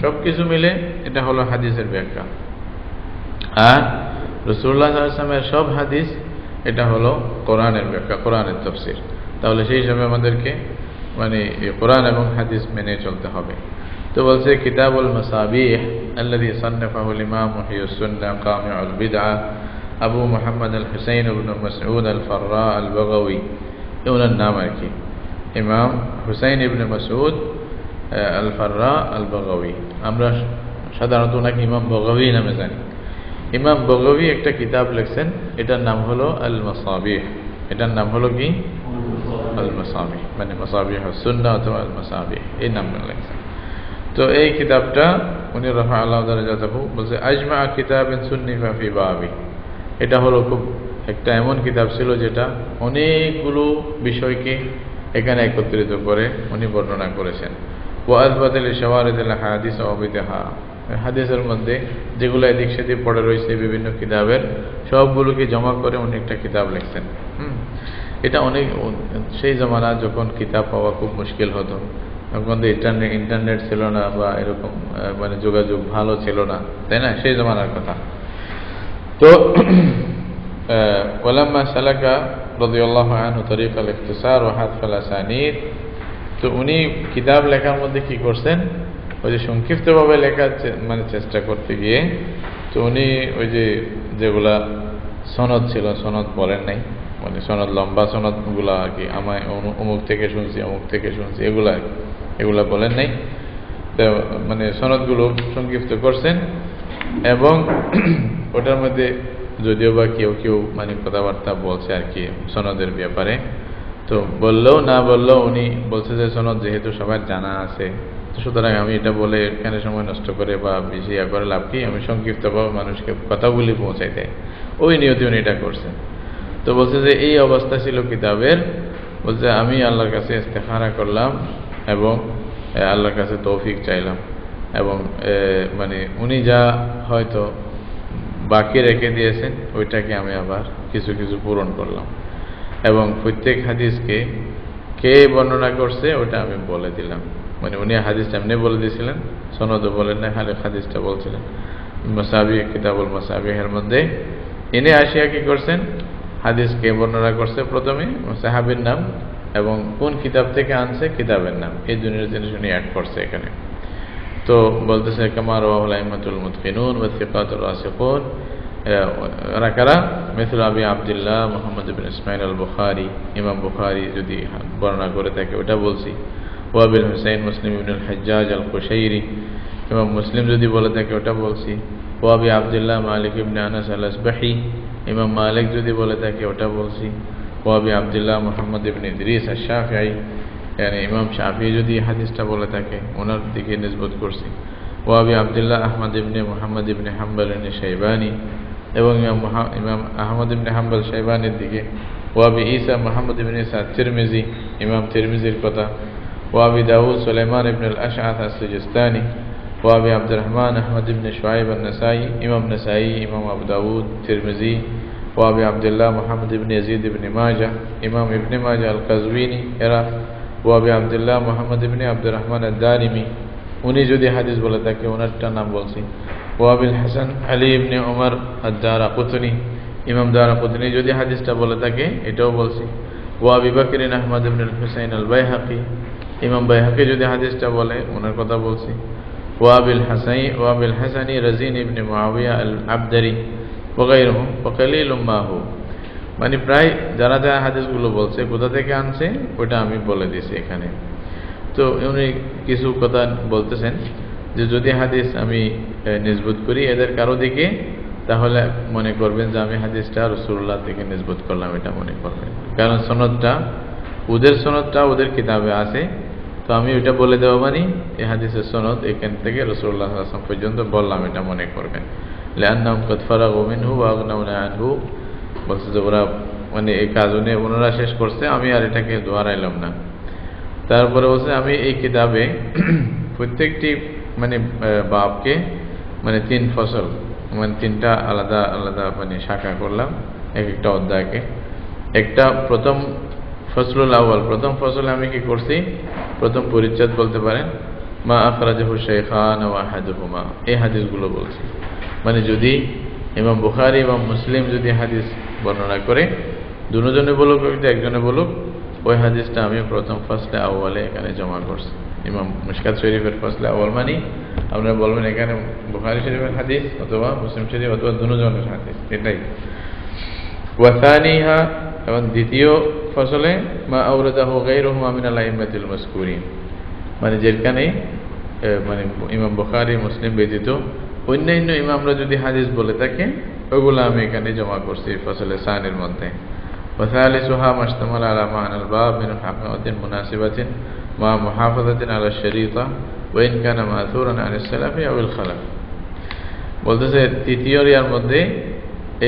সবকিছু মিলে এটা হলো হাদিসের ব্যাখ্যা, আর রাসূলুল্লাহ সাল্লাল্লাহু আলাইহি ওয়াসাল্লামের সব হাদিস এটা হলো কোরআনের ব্যাখ্যা, কোরআনের তাফসীর। তাহলে সেই হিসাবে আমাদেরকে মানে কোরআন এবং হাদিস মেনে চলতে হবে। তো বলছে কিতাবুল মাসাবিহ আল্লাযী সান্নাফাহু ইমাম মুহিয়্যিস সুন্নাহ কামিউল বিদআহ আবু মুহাম্মদ আল হুসাইন ইবনে মাসউদ আল ফাররা আল বাগাওয়ী, ওনার নাম আর কি ইমাম হুসাইন ইবনে মাসউদ আল ফাররা আল বাগাওয়ী। আমরা সাধারণত ওনাকে ইমাম বাগাওয়ী নামে জানি। ইমাম বাগাওয়ী একটা কিতাব লিখছেন, এটার নাম হলো আল মাসাবিহ। এটার নাম হলো কি আল মাসাবিহ, মানে মাসাবিহ সুন্নাহ অথবা আল মাসাবিহ এই নাম লিখছেন। তো এই কিতাবটা উনি রাফা আল্লাহ দারাজাতাহু বলছে আজমা কিতাবিন সুন্নিফা ফি বাবি, এটা হলো খুব একটা এমন কিতাব ছিল যেটা অনেকগুলো বিষয়কে এখানে একত্রিত করে উনি বর্ণনা করেছেন। ওয়া আযবাতা লি শাওয়ারিদিল হাদিস ওয়া বিদআহা, হাদিসের মধ্যে যেগুলো এদিক সেদিক পড়ে রয়েছে বিভিন্ন কিতাবের সবগুলোকে জমা করে উনি একটা কিতাব লিখছেন। এটা অনেক সেই জমানা যখন কিতাব পাওয়া খুব মুশকিল হতো, তখন তো ইন্টারনেট ছিল না বা এরকম মানে যোগাযোগ ভালো ছিল না, তাই না, সেই জমানার কথা। তো ওয়ালাম্মা সালাকা রাদিয়াল্লাহু আনহু তরিকাল ইখতিসার ওয়া হাদফাল আসানিদ, তো উনি কিতাব লেখার মধ্যে কি করছেন, ওই যে সংক্ষিপ্তভাবে লেখার মানে চেষ্টা করতে গিয়ে তো উনি ওই যে যেগুলা সনদ ছিল সনদ বলেন নাই, মানে সনদ লম্বা সনদগুলা আর কি আমায় অমুক থেকে শুনছি অমুক থেকে শুনছি এগুলা বলেন নাই। তো মানে সনদগুলো সংক্ষিপ্ত করছেন এবং ওটার মধ্যে যদিও বা কেউ মানে কথাবার্তা বলছে আর কি সনদের ব্যাপারে, তো বললেও না বললেও উনি বলছে যে সনদ যেহেতু সবার জানা আছে সুতরাং আমি এটা বলে এখানে সময় নষ্ট করে বা বেশি করে লাভ কি, আমি সংক্ষিপ্তভাবে মানুষকে কথাগুলি পৌঁছাই দেয়, ওই নিয়তে উনি এটা করছেন। তো বলছে যে এই অবস্থা ছিল কিতাবের, বলছে আমি আল্লাহর কাছে ইস্তেখারা করলাম এবং আল্লাহর কাছে তৌফিক চাইলাম এবং মানে উনি যা হয়তো বাকি রেখে দিয়েছেন ওইটাকে আমি আবার কিছু কিছু পূরণ করলাম এবং প্রত্যেক হাদিসকে কে বর্ণনা করছে ওটা আমি বলে দিলাম। মানে উনি হাদিসটা এমনি বলে দিয়েছিলেন, সনদও বলেন না, খালি হাদিসটা বলছিলেন। মাসাবিহ কিতাবুল মাসাবিহের মধ্যে এনে আসিয়া কি করছেন, হাদিসকে বর্ণনা করছে প্রথমে সাহাবীর নাম এবং কোন কিতাব থেকে আনছে কিতাবের নাম, এই দুনিয়ার জিনিস উনি অ্যাড করছে এখানে। তো বলতেছে কামা রাওয়াহুল আইম্মাতুল মুতকিনুন ওয়া সিকাতুর রাসিখুন, এরা কারা, মিসল আবি আব্দুল্লাহ মুহাম্মদ ইবনে ইসমাঈল আল বুখারী, ইমাম বুখারী যদি বর্ণনা করে থাকে ওটা বলছি। ওয়া আবিল হুসাইন মুসলিম ইবনে আল হাজ্জাজ আল কুশাইরি, ইমাম মুসলিম যদি বলে থাকে ওটা বলছি। ওয়া আবি আব্দুল্লাহ মালিক ইবনে আনাস আল আসবাহি, ইমাম মালিক যদি বলে থাকে ওটা বলছি। ওয়া আবি আব্দুল্লাহ মুহাম্মদ ইবনে ইদরিস আশ-শাফিঈ, মানে ইমাম শাফিঈ যদি হাদিসটা বলে থাকে ওনার দিকে নিসবত করছি। ওয়া আবি আব্দুল্লাহ আহমদ ইবনে মুহাম্মদ ইবনে হাম্বল ইবনে শাইবানি, এবং ইমাম আহমদ ইবনে হাম্বল শাইবানির দিকে। ওয়া আবি ঈসা মুহাম্মদ ইবনে ঈসা তিরমিজি, ইমাম তিরমিজির কথা। ওয়া আবি দাউদ সুলাইমান ইবনে আল আশআথ আস-সিজিস্তানি। ওয়া আবি আব্দুর রহমান আহমদ ইবনে শুআইব আন-নাসাই, ইমাম নাসাই, ইমাম আবু দাউদ, তিরমিজি। ওয়া আবি আব্দুল্লাহ মুহাম্মদ ইবনে ইয়াজিদ ইবনে মাজাহ, ইমাম ইবনে মাজাহ আল কাজউইনি এরা। ওয়া আবি আব্দুল্লাহ মুহাম্মদ ইবনে আব্দুর রহমান আদ-দারিমি, উনি যদি হাদিস বলে থাকে ওনারটা নাম বলছি। ওয়া আবিল হাসান আলী ইবনে ওমর আদ-দারাকুতনি, ইমাম দারাকুতনি যদি হাদিসটা বলে থাকে এটাও বলছি। ওয়া আবি বকর আহমদ ইবনে আল হুসাইন আল বাইহাকি, ইমাম বাইহাকি যদি হাদিসটা বলে ওনার কথা বলছি। ওয়াবিল হাসানি রাজিন ইবনে মুআবিয়া আল আবদারি ওয়াগাইরুহুম ওয়াকালিলুম মাহু। মানে প্রায় যারা যারা হাদিসগুলো বলছে কোথা থেকে আনছে ওটা আমি বলে দিয়েছি এখানে। তো উনি কিছু কথা বলতেছেন যে যদি হাদিস আমি নিসবত করি এদের কারো দিকে, তাহলে মনে করবেন যে আমি হাদিসটা রাসূলুল্লাহ থেকে নিসবত করলাম, এটা মনে করবেন। কারণ সনদটা ওদের কিতাবে আছে, তো আমি ওইটা বলে দেওয়া মানে এই হাদিসের সনদ এখান থেকে রাসূলুল্লাহ সাল্লাল্লাহু আলাইহি ওয়াসাল্লাম পর্যন্ত বললাম, এটা মনে করবেন। লিআন্নাহুম কাদ ফারাগু মিনহু ওয়া আগনাউনা আনহু, বলছে যে ওরা মানে এই কাজ ওনারা শেষ করছে, আমি আর এটাকে দোহারাইলাম না। তারপরে বলছে আমি এই কিতাবে প্রত্যেকটি মানে বাবকে মানে 3 ফসল মানে 3টা আলাদা আলাদা মানে শাখা করলাম এক একটা অধ্যায়কে। একটা প্রথম ফসলুল আউয়াল, প্রথম ফসলে আমি কি করছি, প্রথম পরিচ্ছেদ বলতে পারেন, মা আখরাজাহু শাইখান ওয়া আহাদুহুমা, এই হাদিসগুলো বলছি। মানে যদি ইমাম বুখারী এবং মুসলিম যদি হাদিস বর্ণনা করে, দুজনে বলুক একজনে বলুক, ওই হাদিসটা আমি প্রথম ফসলে আউয়ালে এখানে জমা করছি। ইমাম মিশকাত শরীফের ফসলে আউয়াল মানে আপনারা বলবেন এখানে বুখারী শরীফের হাদিস অথবা মুসলিম শরীফ অথবা দুজনের হাদিস, এটাই। ওয়া সানিহা, এবং দ্বিতীয় ফসলে মা আওরাদাহু গায়রুহুমা মিনাল আইম্মাতিল মাযকুরিন, মানে যেখানে মানে ইমাম বুখারী মুসলিম ব্যতীত অন্যান্য ইমামরা যদি হাদিস বলে থাকে ওগুলো আমি এখানে জমা করছি ফসলে সানির মধ্যে। ওয়া সালিসুহা মাশতামাল আলা মা'নাল বাব মিন হাকাওয়াতিন মুনাসিবাতিন মা মুহাফাযাতিন আলা শরীতা ওয়া ইন কানা মা'থুরান আনিস সালাফি আওয়াল খালাফ। বলতেছে তৃতীয় ইয়ার মধ্যে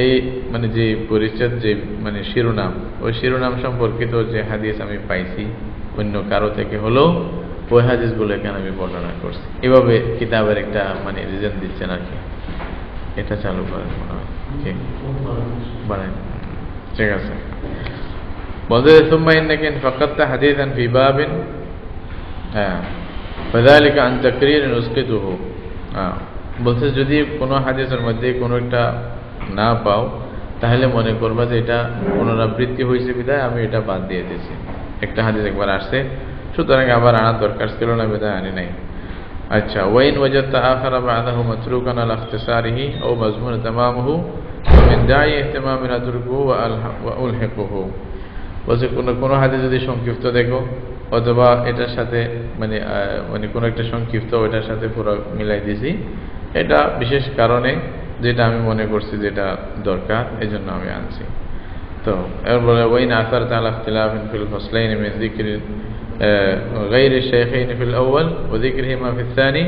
এই মানে যে পরিচ্ছেদ যে মানে শিরোনাম, ওই শিরোনাম সম্পর্কিত যে হাদিস আমি পাইছি অন্য কারো থেকে হলেও ওই হাদিসগুলো এখানে আমি বর্ণনা করছি। এভাবে কিতাবের একটা মানে রিজন দিচ্ছেন আর কি। এটা চালু করেন মনে হয়, বলেন ঠিক আছে। বলতে সুম্মা ইন্নাকা ইন ফাকাদতা হাদিসান ফি বাবিন ফাযালিকা আন তাকরীর নুসকিতুহু। বলতে যদি কোনো হাদিসের মধ্যে কোনো একটা না পাও তাহলে মনে করবা যে এটা পুনরাবৃত্তি হয়েছে বিধায় আমি এটা বাদ দিয়ে দিয়েছি। একটা হাদিস একবার আসছে সুতরাং আবার আনার দরকার ছিল না বিধায় আনি নাই। আচ্ছা, ওয়াইন ওয়াজাদতা আখারা বা'দাহু মাতরুকান আলা ইখতিসারিহি আও মাজমুন তামামুহু মিন দা'i ইহতিমামিন আতরকুহু ওয়া উলহিকুহু। বলছে কোনো হাদিস যদি সংক্ষিপ্ত দেখো অথবা এটার সাথে মানে মানে কোনো একটা সংক্ষিপ্ত ওইটার সাথে পুরো মিলাই দিছি, এটা বিশেষ কারণে যেটা আমি মনে করছি যেটা দরকার এই জন্য আমি আনছি। তো এর বলে ওয়াইন আসারতা আলা ইখতিলাফিন ফিল ফাসলাইন মিন যিকরি غير الشيخين في الأول وذكرهما في الثاني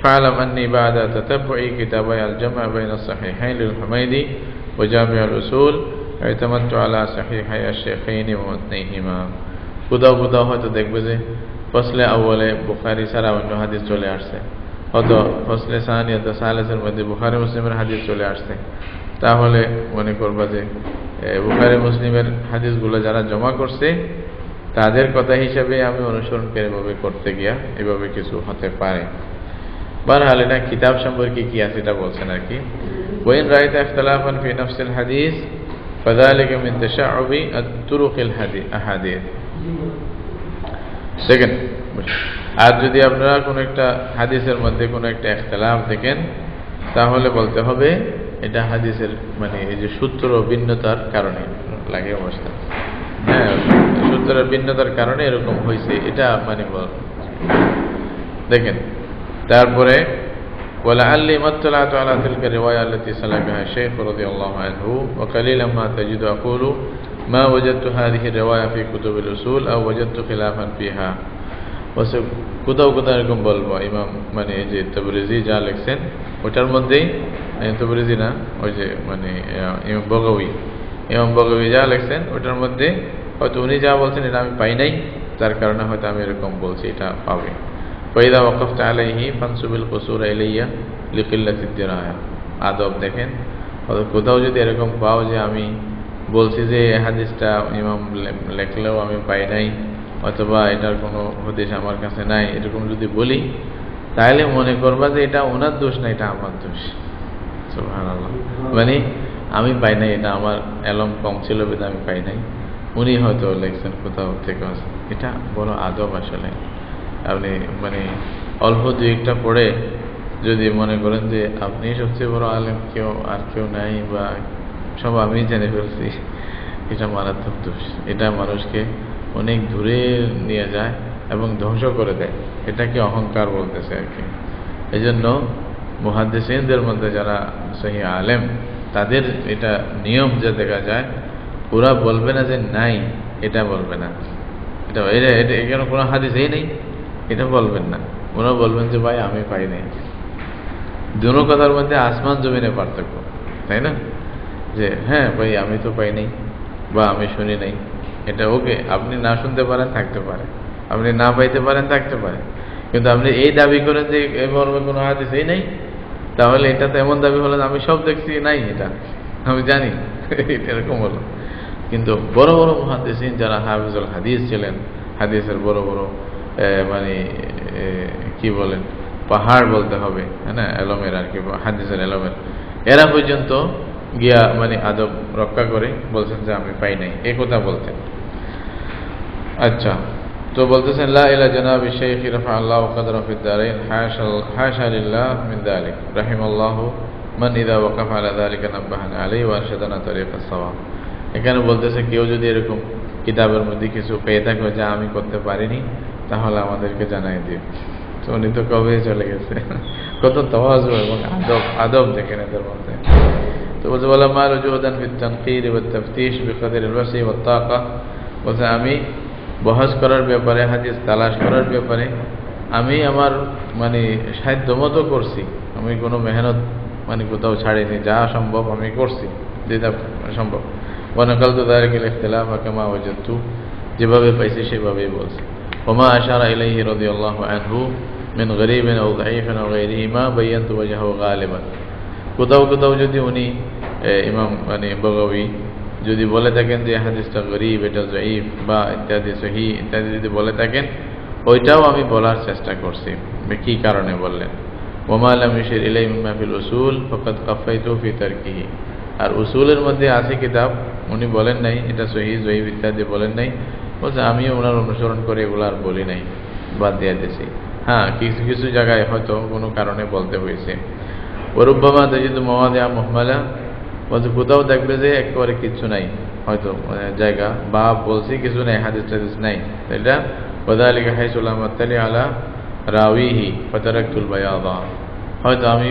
فاعلم أني بعد تتبع كتابي الجمع بين الصحيحين للحميدي وجامع الأصول اعتمدت على صحيحي الشيخين ومتنيهما। কোথাও হয়তো দেখবে যে ফসলে আউয়ালে বুখারী ছাড়া অন্য হাদিস চলে আসছে, হয়তো ফসলে সানিয়াতে সালেসের মধ্যে বুখারী মুসলিমের হাদিস চলে আসছে, তাহলে মনে করবা যে বুখারী মুসলিমের হাদিসগুলো যারা জমা করছে তাদের কথা হিসাবে আমি অনুসরণ করে এভাবে করতে গিয়া এভাবে কিছু হতে পারে। বারহাল এটা কিতাব সম্পর্কে কি আছে এটা বলছেন আর কি। ওয়াইন রাআইতা ইখতিলাফান ফি নাফসিল হাদিস ফাযালিকা মিন তাশাউবি আত-তুরুকিল আহাদিস। সেকেন্ড, আর যদি আপনারা কোনো একটা হাদিসের মধ্যে কোনো একটা ইখতিলাফ দেখেন তাহলে বলতে হবে এটা হাদিসের মানে এই যে সূত্র ভিন্নতার কারণে লাগে অবস্থা, হ্যাঁ সূত্রের ভিন্নতার কারণে এরকম হয়েছে, এটা মানে দেখেন। তারপরে ولعلي ما اطلعت على تلك الرواية التي سلكها الشيخ رضي الله عنه وقليلا ما تجد أقول ما وجدت هذه الرواية في كتب الأصول أو وجدت خلافا فيها। কোথাও এরকম বলবো ইমাম মানে যে তাবরিজি যা লিখছেন ওটার মধ্যেই, তাবরিজি না ওই যে মানে ইমাম বগাবী যা লিখছেন ওটার মধ্যে হয়তো উনি যা বলছেন এটা আমি পাই নাই, যার কারণে হয়তো আমি এরকম বলছি, এটা পাবে। ফাইদা ওয়াকাফতা আলাইহি ফানসুবিল কুসুর ইলাইয়া লিকিল্লাতিদ দিরায়া। আদব দেখেন, কোথাও যদি এরকম পাও যে আমি বলছি যে এই হাদিসটা ইমাম লেখলেও আমি পাই নাই অথবা এটার কোনো হাদিস আমার কাছে নাই, এরকম যদি বলি তাহলে মনে করবা যে এটা ওনার দোষ না, এটা আমার দোষ। সুবহানাল্লাহ, মানে আমি পাই নাই, এটা আমার এলম কম ছিল বেদা আমি পাই নাই, উনি হয়তো লেখছেন কোথাও থেকে। এটা বড় আদব আসলে। আপনি মানে অল্প দুই একটা পড়ে যদি মনে করেন যে আপনি সবচেয়ে বড় আলেম, কেউ নাই, বা সব আমি জেনে ফেলছি, এটা মারাত্মক দোষ। এটা মানুষকে অনেক দূরে নিয়ে যায় এবং ধ্বংস করে দেয়। এটাকে অহংকার বলতেছে আর কি। এই জন্য মুহাদ্দিসিনদের মধ্যে যারা সহি আলেম, তাদের এটা নিয়ম যে দেখা যায়, ওরা বলবে না যে নাই, এটা বলবে না, এটা এখানে কোনো হাদিসেই নেই, এটা বলবেন না। ওরা বলবেন যে ভাই আমি পাই নাই। দুটো কথার মধ্যে আসমান জমিনে পার্থক্য, তাই না? যে হ্যাঁ ভাই আমি তো পাই নাই বা আমি শুনি নাই, এটা ওকে। আপনি না শুনতে পারেন, থাকতে পারে, আপনি না পাইতে পারেন, থাকতে পারে, কিন্তু আপনি এই দাবি করেন যে এই মর্মে কোনো হাদিসেই নেই, তাহলে এটা তো এমন দাবি হলো আমি সব দেখছি নাই, এটা আমি জানি, এরকম হলো। কিন্তু বড় বড় মুহাদ্দিসিন যারা হাফিজুল হাদিস ছিলেন, হাদিসের বড় বড় মানে কি বলেন, পাহাড় বলতে হবে, হ্যাঁ না, এলমের আর কি, হাদিসের এলমের, এরা পর্যন্ত গিয়া মানে আদব রক্ষা করে বলছেন যে আমি পাই নাই, এই কথা বলতেন। আচ্ছা, তো বলতেছেন লা ইলা জানাবি শাইখ রাফাআল্লাহু কদরাহু ফিদ দারাইন হাশা লিল্লাহ মিন যালিক রাহিমাল্লাহু মান ইযা ওয়াকাফা আলা যালিকা নাব্বাহানা আলাইহি ওয়া আরশাদানা তারিকাস সাওয়াব। এখানে বলতেছে কেউ যদি এরকম কিতাবের মধ্যে কিছু পেয়ে থাকে যা আমি করতে পারিনি, তাহলে আমাদেরকে জানাই দিও। তো উনি তো কবে চলে গেছে, কত তাওয়াজু এবং আদব দেখেন এদের মধ্যে। তো বলতে বলা মা রুজুদান ফিত তানকির ওয়া তাফতিশ বিকদরিল ওয়াসি ওয়াত তাকা, বলতে আমি বহস করার ব্যাপারে, হাদিস তালাশ করার ব্যাপারে আমি আমার মানে সাধ্য মতো করছি, আমি কোনো মেহনত মানে কোথাও ছাড়িনি, যা সম্ভব আমি করছি, যেটা সম্ভব। ওয়ানাকাল তো দারিকিল ইখতিলাফ কামা ওয়াজাদতু, যেভাবে পাইছি সেভাবেই বলছি। ওমা আশারা ইলাইহি রাদিয়াল্লাহু আনহু মিন গরীবিন আও যায়ীফিন আও গায়রিহিমা বায়ানতু ওয়াজহাহু গালিবান। কোথাও কোথাও যদি উনি ইমাম মানে বগাবী যদি বলে থাকেন যে হাদিসটা গরীব, এটা যায়ীফ বা ইত্যাদি সহিহ ইত্যাদি যদি বলে থাকেন, ওইটাও আমি বলার চেষ্টা করছি কি কারণে বললেন। ওমা লাম ইউশির ইলাইহি মিম্মা ফিল উসুল ফাকাদ কাফাইতু ফি তারকিহি। আর উসুলের মধ্যে আছে কিতাব, উনি বলেন নাই এটা সহিহ যায়ীফ ইত্যাদি বলেন নাই, বলছে আমিও ওনার অনুসরণ করে এগুলো আর বলি নাই, বাদ দিয়ে দিয়েছি। হ্যাঁ, কিছু কিছু জায়গায় হয়তো কোনো কারণে বলতে হয়েছে। ওরুব্বামা তাজিদু মাওয়াদিআ মুহমালা, বলছে কোথাও দেখবে যে একেবারে কিছু নাই, হয়তো জায়গা বা বলছি কিছু নাই, হাদিস টাদিস নাই, এটা ওয়াযালিকা হাইসু লাম আত্তালি আলা রাওয়িহি ফাতারাকতুল বায়াদা। হয়তো আমি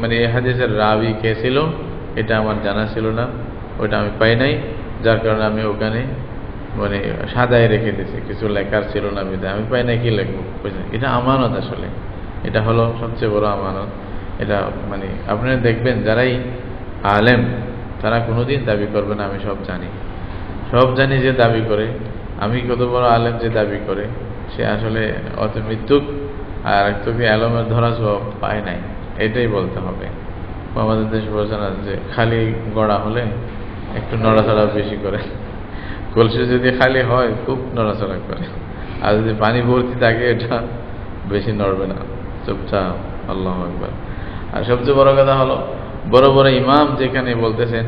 মানে এই হাদিসের রাবি কে ছিল এটা আমার জানা ছিল না, ওইটা আমি পাই নাই, যার কারণে আমি ওখানে মানে সাদায় রেখে দিয়েছি, কিছু লেখার ছিল না বিধায় আমি পাই নাই, কি লিখবো। এটা আমানত, আসলে এটা হলো সবচেয়ে বড় আমানত। এটা মানে আপনারা দেখবেন যারাই আলেম তারা কোনোদিন দাবি করবে না আমি সব জানি। সব জানি যে দাবি করে, আমি কত বড় আলেম যে দাবি করে, সে আসলে অত মৃত্যুক আর তোকে আলমের ধরা সব পায় নাই, এটাই বলতে হবে। আমাদের দেশ বলছেন যে খালি গড়া হলে একটু নড়াচড়া বেশি করে, কলসি যদি খালি হয় খুব নড়াচড়া করে, আর যদি পানি ভর্তি থাকে এটা বেশি নড়বে না, চুপচাপ। আল্লাহু আকবার। আর সবচেয়ে বড় কথা হলো বড় বড় ইমাম যেখানে বলতেছেন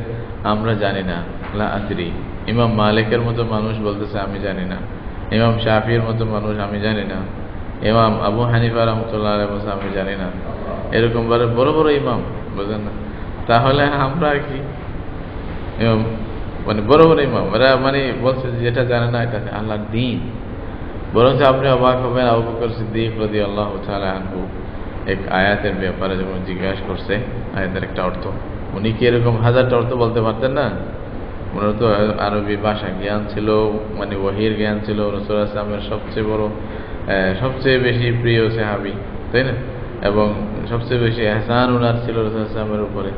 আমরা জানি না, লা আদরি। ইমাম মালিকের মতো মানুষ বলতেছে আমি জানি না, ইমাম শাফির মতো মানুষ আমি জানি না, ইমাম আবু হানিফা রাহমাতুল্লাহ আলাইহি বলছে আমি জানি না, এরকম বড় বড় ইমাম, বুঝলেন না? তাহলে আমরা কি মানে বড় বড় ইমাম এরা মানে বলছে যেটা জানে না এটা আল্লাহর দ্বীন। বরঞ্চ আপনি অবাক হবেন, আবু বকর সিদ্দিক রাদিয়াল্লাহু তাআলা আনহু এক আয়াতের ব্যাপারে যখন জিজ্ঞাসা করছে, আয়াতের একটা অর্থ, উনি কি এরকম হাজারটা অর্থ বলতে পারতেন না? ওনার তো আরবি ভাষা জ্ঞান ছিল, মানে ওহীর জ্ঞান ছিল, রাসূল সাল্লাল্লাহু আলাইহি ওয়াসাল্লামের সবচেয়ে বড় সবচেয়ে বেশি প্রিয় সাহাবী, তাই না? এবং সবচেয়ে বেশি ইহসান ওনার ছিল রাসূল সাল্লাল্লাহু আলাইহি ওয়াসাল্লামের উপরে,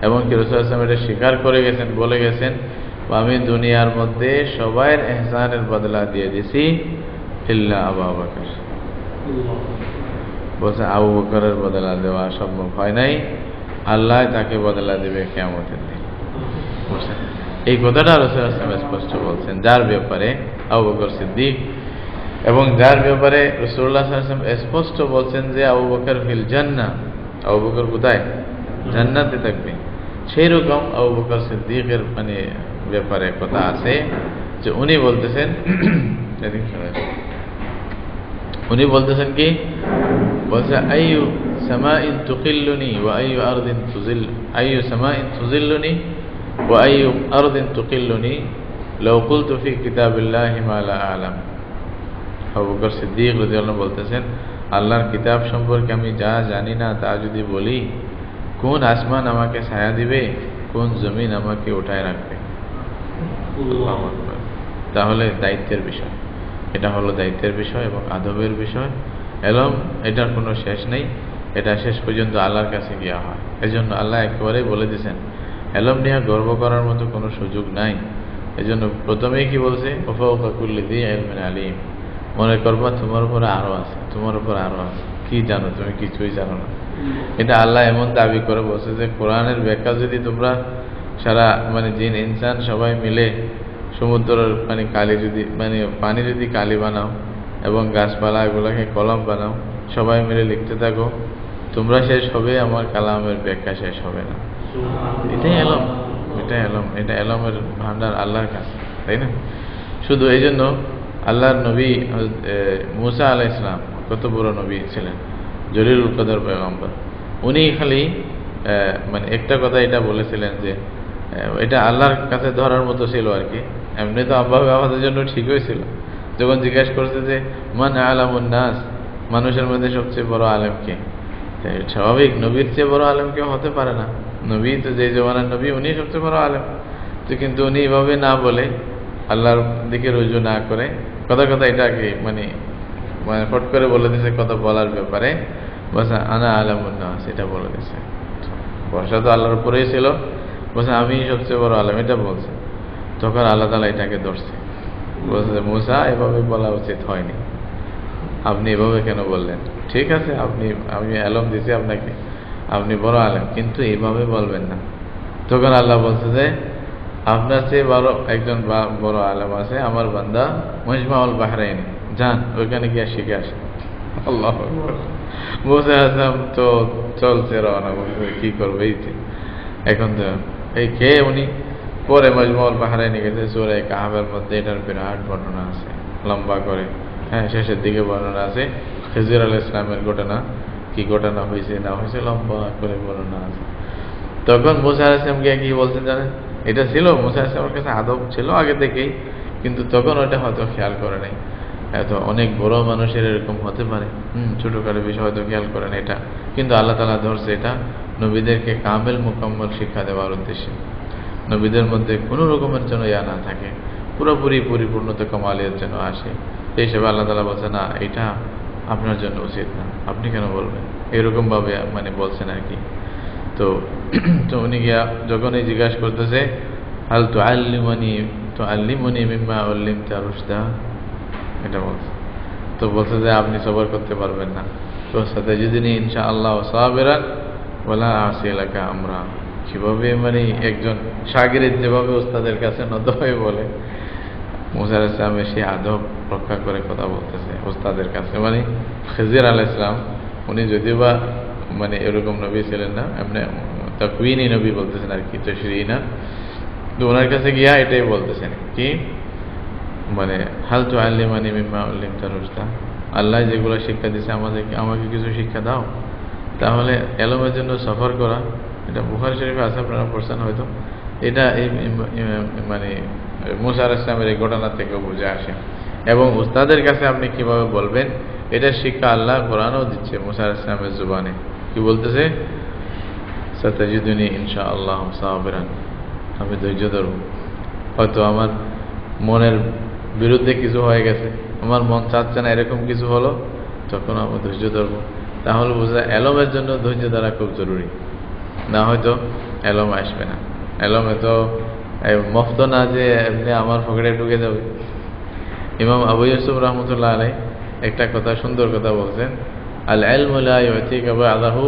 এবং কি রাসূল সাল্লাল্লাহু আলাইহি ওয়াসাল্লাম এটা স্বীকার করে গেছেন, বলে গেছেন আমি দুনিয়ার মধ্যে সবার ইহসানের বদলা দিয়ে দিছি ইল্লা আবু বকর। বলছে আবু বকরের বদলা দেওয়া সম্ভব হয় নাই, আল্লাহ তাকে বদলা দেবে কিয়ামতের দিন। বুঝছেন? এই কথাটা রাসূল সাল্লাল্লাহু আলাইহি ওয়াসাল্লাম স্পষ্ট বলছেন, যার ব্যাপারে আবু বকর সিদ্দিক, এবং যার ব্যাপারে রাসূলুল্লাহ সাল্লাল্লাহু আলাইহি ওয়াসাল্লাম স্পষ্ট বলছেন যে আবু বকর ফিল জান্নাহ, আবু বকর কোথায়? জান্নাতে থাকবে। সেই রকম আবু বকর সিদ্দিকের মানে ব্যাপারে কথা আছে যে উনি বলতেছেন উনি বলতেছেন কি, বলছে আইয়ু সামাইন তুকিল্লুনি ওয়া আইয়ু আরদিন তুজিল, আইয়ু সামাইন তুজিল্লুনি ওয়া আইয়ু আরদিন তুকিল্লুনি লাউ কুলতু ফি কিতাবিল্লাহি মা লা আ'লাম। আবু বকর সিদ্দিক রাদিয়াল্লাহু আনহু বলতেছেন, আল্লাহর কিতাব সম্পর্কে আমি যা জানি না তা যদি বলি, কোন আসমান আমাকে ছায়া দিবে, কোন জমিন আমাকে উঠায় রাখবে। আল্লাহু আকবার। তাহলে দায়িত্বের বিষয়, এটা হলো দায়িত্বের বিষয় এবং আদবের বিষয়। এলম এটার কোনো শেষ নেই, এটা শেষ পর্যন্ত আল্লাহর কাছে গিয়া হয়। এজন্য আল্লাহ একেবারেই বলে দিয়েছেন এলম নিয়ে গর্ব করার মতো কোনো সুযোগ নাই। এজন্য প্রথমেই কি বলছে, ওফাউকা কুল্লি যী ইলমিন আলিম, মনে করবা তোমার উপরে আরো আছে, তোমার উপর আরো আছে, কি জানো তুমি, কিছুই জানো না। এটা আল্লাহ এমন দাবি করে বলছে যে কোরআনের ব্যাখ্যা যদি তোমরা সারা জিন ইনসান সবাই মিলে সমুদ্রের কালি যদি পানি যদি কালি বানাও এবং গাছপালা এগুলোকে কলম বানাও, সবাই মিলে লিখতে থাকো, তোমরা শেষ হবে, আমার কালামের ব্যাখ্যা শেষ হবে না। এটাই এলম, এটা এলম, এটা এলমের ভান্ডার আল্লাহর কাছে, তাই না? শুধু এই জন্য আল্লাহর নবী মুসা আলাইহিস সালাম কত বড় নবী ছিলেন, জলিলুল কদর পয়গম্বর। উনি খালি একটা কথা এটা বলেছিলেন যে এটা আল্লাহর কাছে ধরার মতো ছিল আর কি। এমনি তো আব্বাহু আমাদের জন্য ঠিক হয়েছিল, যখন জিজ্ঞাসা করছে যে মান আলামুন নাস, মানুষের মধ্যে সবচেয়ে বড় আলেম কে? স্বাভাবিক, নবীর চেয়ে বড় আলেম কেউ হতে পারে না। নবী তো যে জমানার নবী, উনি সবচেয়ে বড় আলেম। তো কিন্তু উনি এভাবে না বলে, আল্লাহর দিকে রুজু না করে কথা এটাকে ফট করে বলে দিয়েছে কথা বলার ব্যাপারে, বলছে আনা আলামুন নাস, এটা বলে দিয়েছে। ভরসা তো আল্লাহর উপরেই ছিল, বলছে আমি সবচেয়ে বড় আলেম, এটা বলছে। তখন আল্লাহ তাআলা এটাকে ধরছে, বলছে যে মুসা এভাবে বলা উচিত হয়নি, আপনি এভাবে কেন বললেন? ঠিক আছে, আমি আলম দিছি আপনাকে, আপনি বড় আলেম, কিন্তু এইভাবে বলবেন না। তখন আল্লাহ বলছে যে আপনার চেয়ে বড় একজন বড় আলেম আছে, আমার বান্দা মজমাউল বাহরাইন, যান ওইখানে গিয়ে শিখে আসেন। আল্লাহু আকবার। মুসা আসলাম তো চলছে রওনা, কি করবে এই এখন তো এই কে উনি, পরে মজমাউল বাহরাইনে গেছে, সূরা কাহফের মধ্যে এটার বিরাট বর্ণনা আছে, লম্বা করে। হ্যাঁ, শেষের দিকে বর্ণনা আছে খিজির আলাইহিস সালামের ঘটনা, কি ঘটনা হয়েছে না হয়েছে লম্বা করে বর্ণনা আছে। তখন মুসা আলাইহিস সালামকে কি বলছেন জানেন? এটা ছিল মুসা আলাইহিস সালামের কাছে আদব ছিল আগে থেকেই, কিন্তু তখন ওটা হয়তো খেয়াল করে নাই। এত অনেক বড় মানুষের এরকম হতে পারে, ছোটখাটো বিষয় হয়তো খেয়াল করেন এটা, কিন্তু আল্লাহ তাআলা ধরছে এটা নবীদেরকে কামেল মুকাম্মল শিক্ষা দেওয়ার উদ্দেশ্যে, নবীদের মধ্যে কোনো রকমের যেন ইয়া না থাকে, পুরোপুরি পরিপূর্ণতা কামালিয়াত যেন আসে। এই হিসেবে আল্লাহ তাআলা বলছে না, এটা আপনার জন্য উচিত না, আপনি কেন বলবেন, এরকম ভাবে বলছেন আর কি। তো উনি গিয়া যখন এই জিজ্ঞাসা করতেছে হাল তুআল্লিমুনি মিম্মা উল্লিমতা রুশদা, এটা বলছে। তো বলছে যে আপনি সবর করতে পারবেন না, তো সাতাজিদুনি ইনশাআল্লাহ সাবিরান ওয়ালা আসি লাকা আমরা। কিভাবে একজন শাগিরিদ যেভাবে ওস্তাদের কাছে নত হয়ে বলে, মুসা আলাইহিস সালামের সেই আদব রক্ষা করে কথা বলতেছে ওস্তাদের কাছে। খিজির আলাইহিস সালাম উনি যদিও বা এরকম নবী ছিলেন না, এমনি তাকওয়িনী নবী বলতেছেন আর কি, তাশরীঈ না। তো ওনার কাছে গিয়া এটাই বলতেছেন কি, হাল তুআল্লিমানি মিম্মা উল্লিমতা রুশদা, আল্লাহ যেগুলো শিক্ষা দিয়েছে আমাকে কিছু শিক্ষা দাও। তাহলে এলমের জন্য সফর করা, এটা বুখারী শরীফে আছে, আপনারা পড়ছেন হয়তো। এটা এই মুসা আলাইহিস সালামের এই ঘটনা থেকে বুঝে আসে। এবং উস্তাদের কাছে আপনি কিভাবে বলবেন, এটা শিক্ষা আল্লাহ কোরআনও দিচ্ছে মুসা আলাইহিস সালামের জবানে। কি বলতেছে? সাতাজিদুনি ইনশাআল্লাহ সাবিরান, আমি ধৈর্য ধরব। হয়তো আমার মনের বিরুদ্ধে কিছু হয়ে গেছে, আমার মন চাচ্ছে না, এরকম কিছু হলো, তখন আমি ধৈর্য ধরবো। তাহলে বোঝা এলমের জন্য ধৈর্য ধরা খুব জরুরি, না হয়তো এলম আসবে না। এলমে তো মফত না যে এমনি আমার পকেটে ঢুকে যাবে। ইমাম আবু ইউসুফ রাহমাতুল্লাহ আলাইহি একটা কথা, সুন্দর কথা বলছেন, আল ইলমু লা ইউতিকা বা'দাহু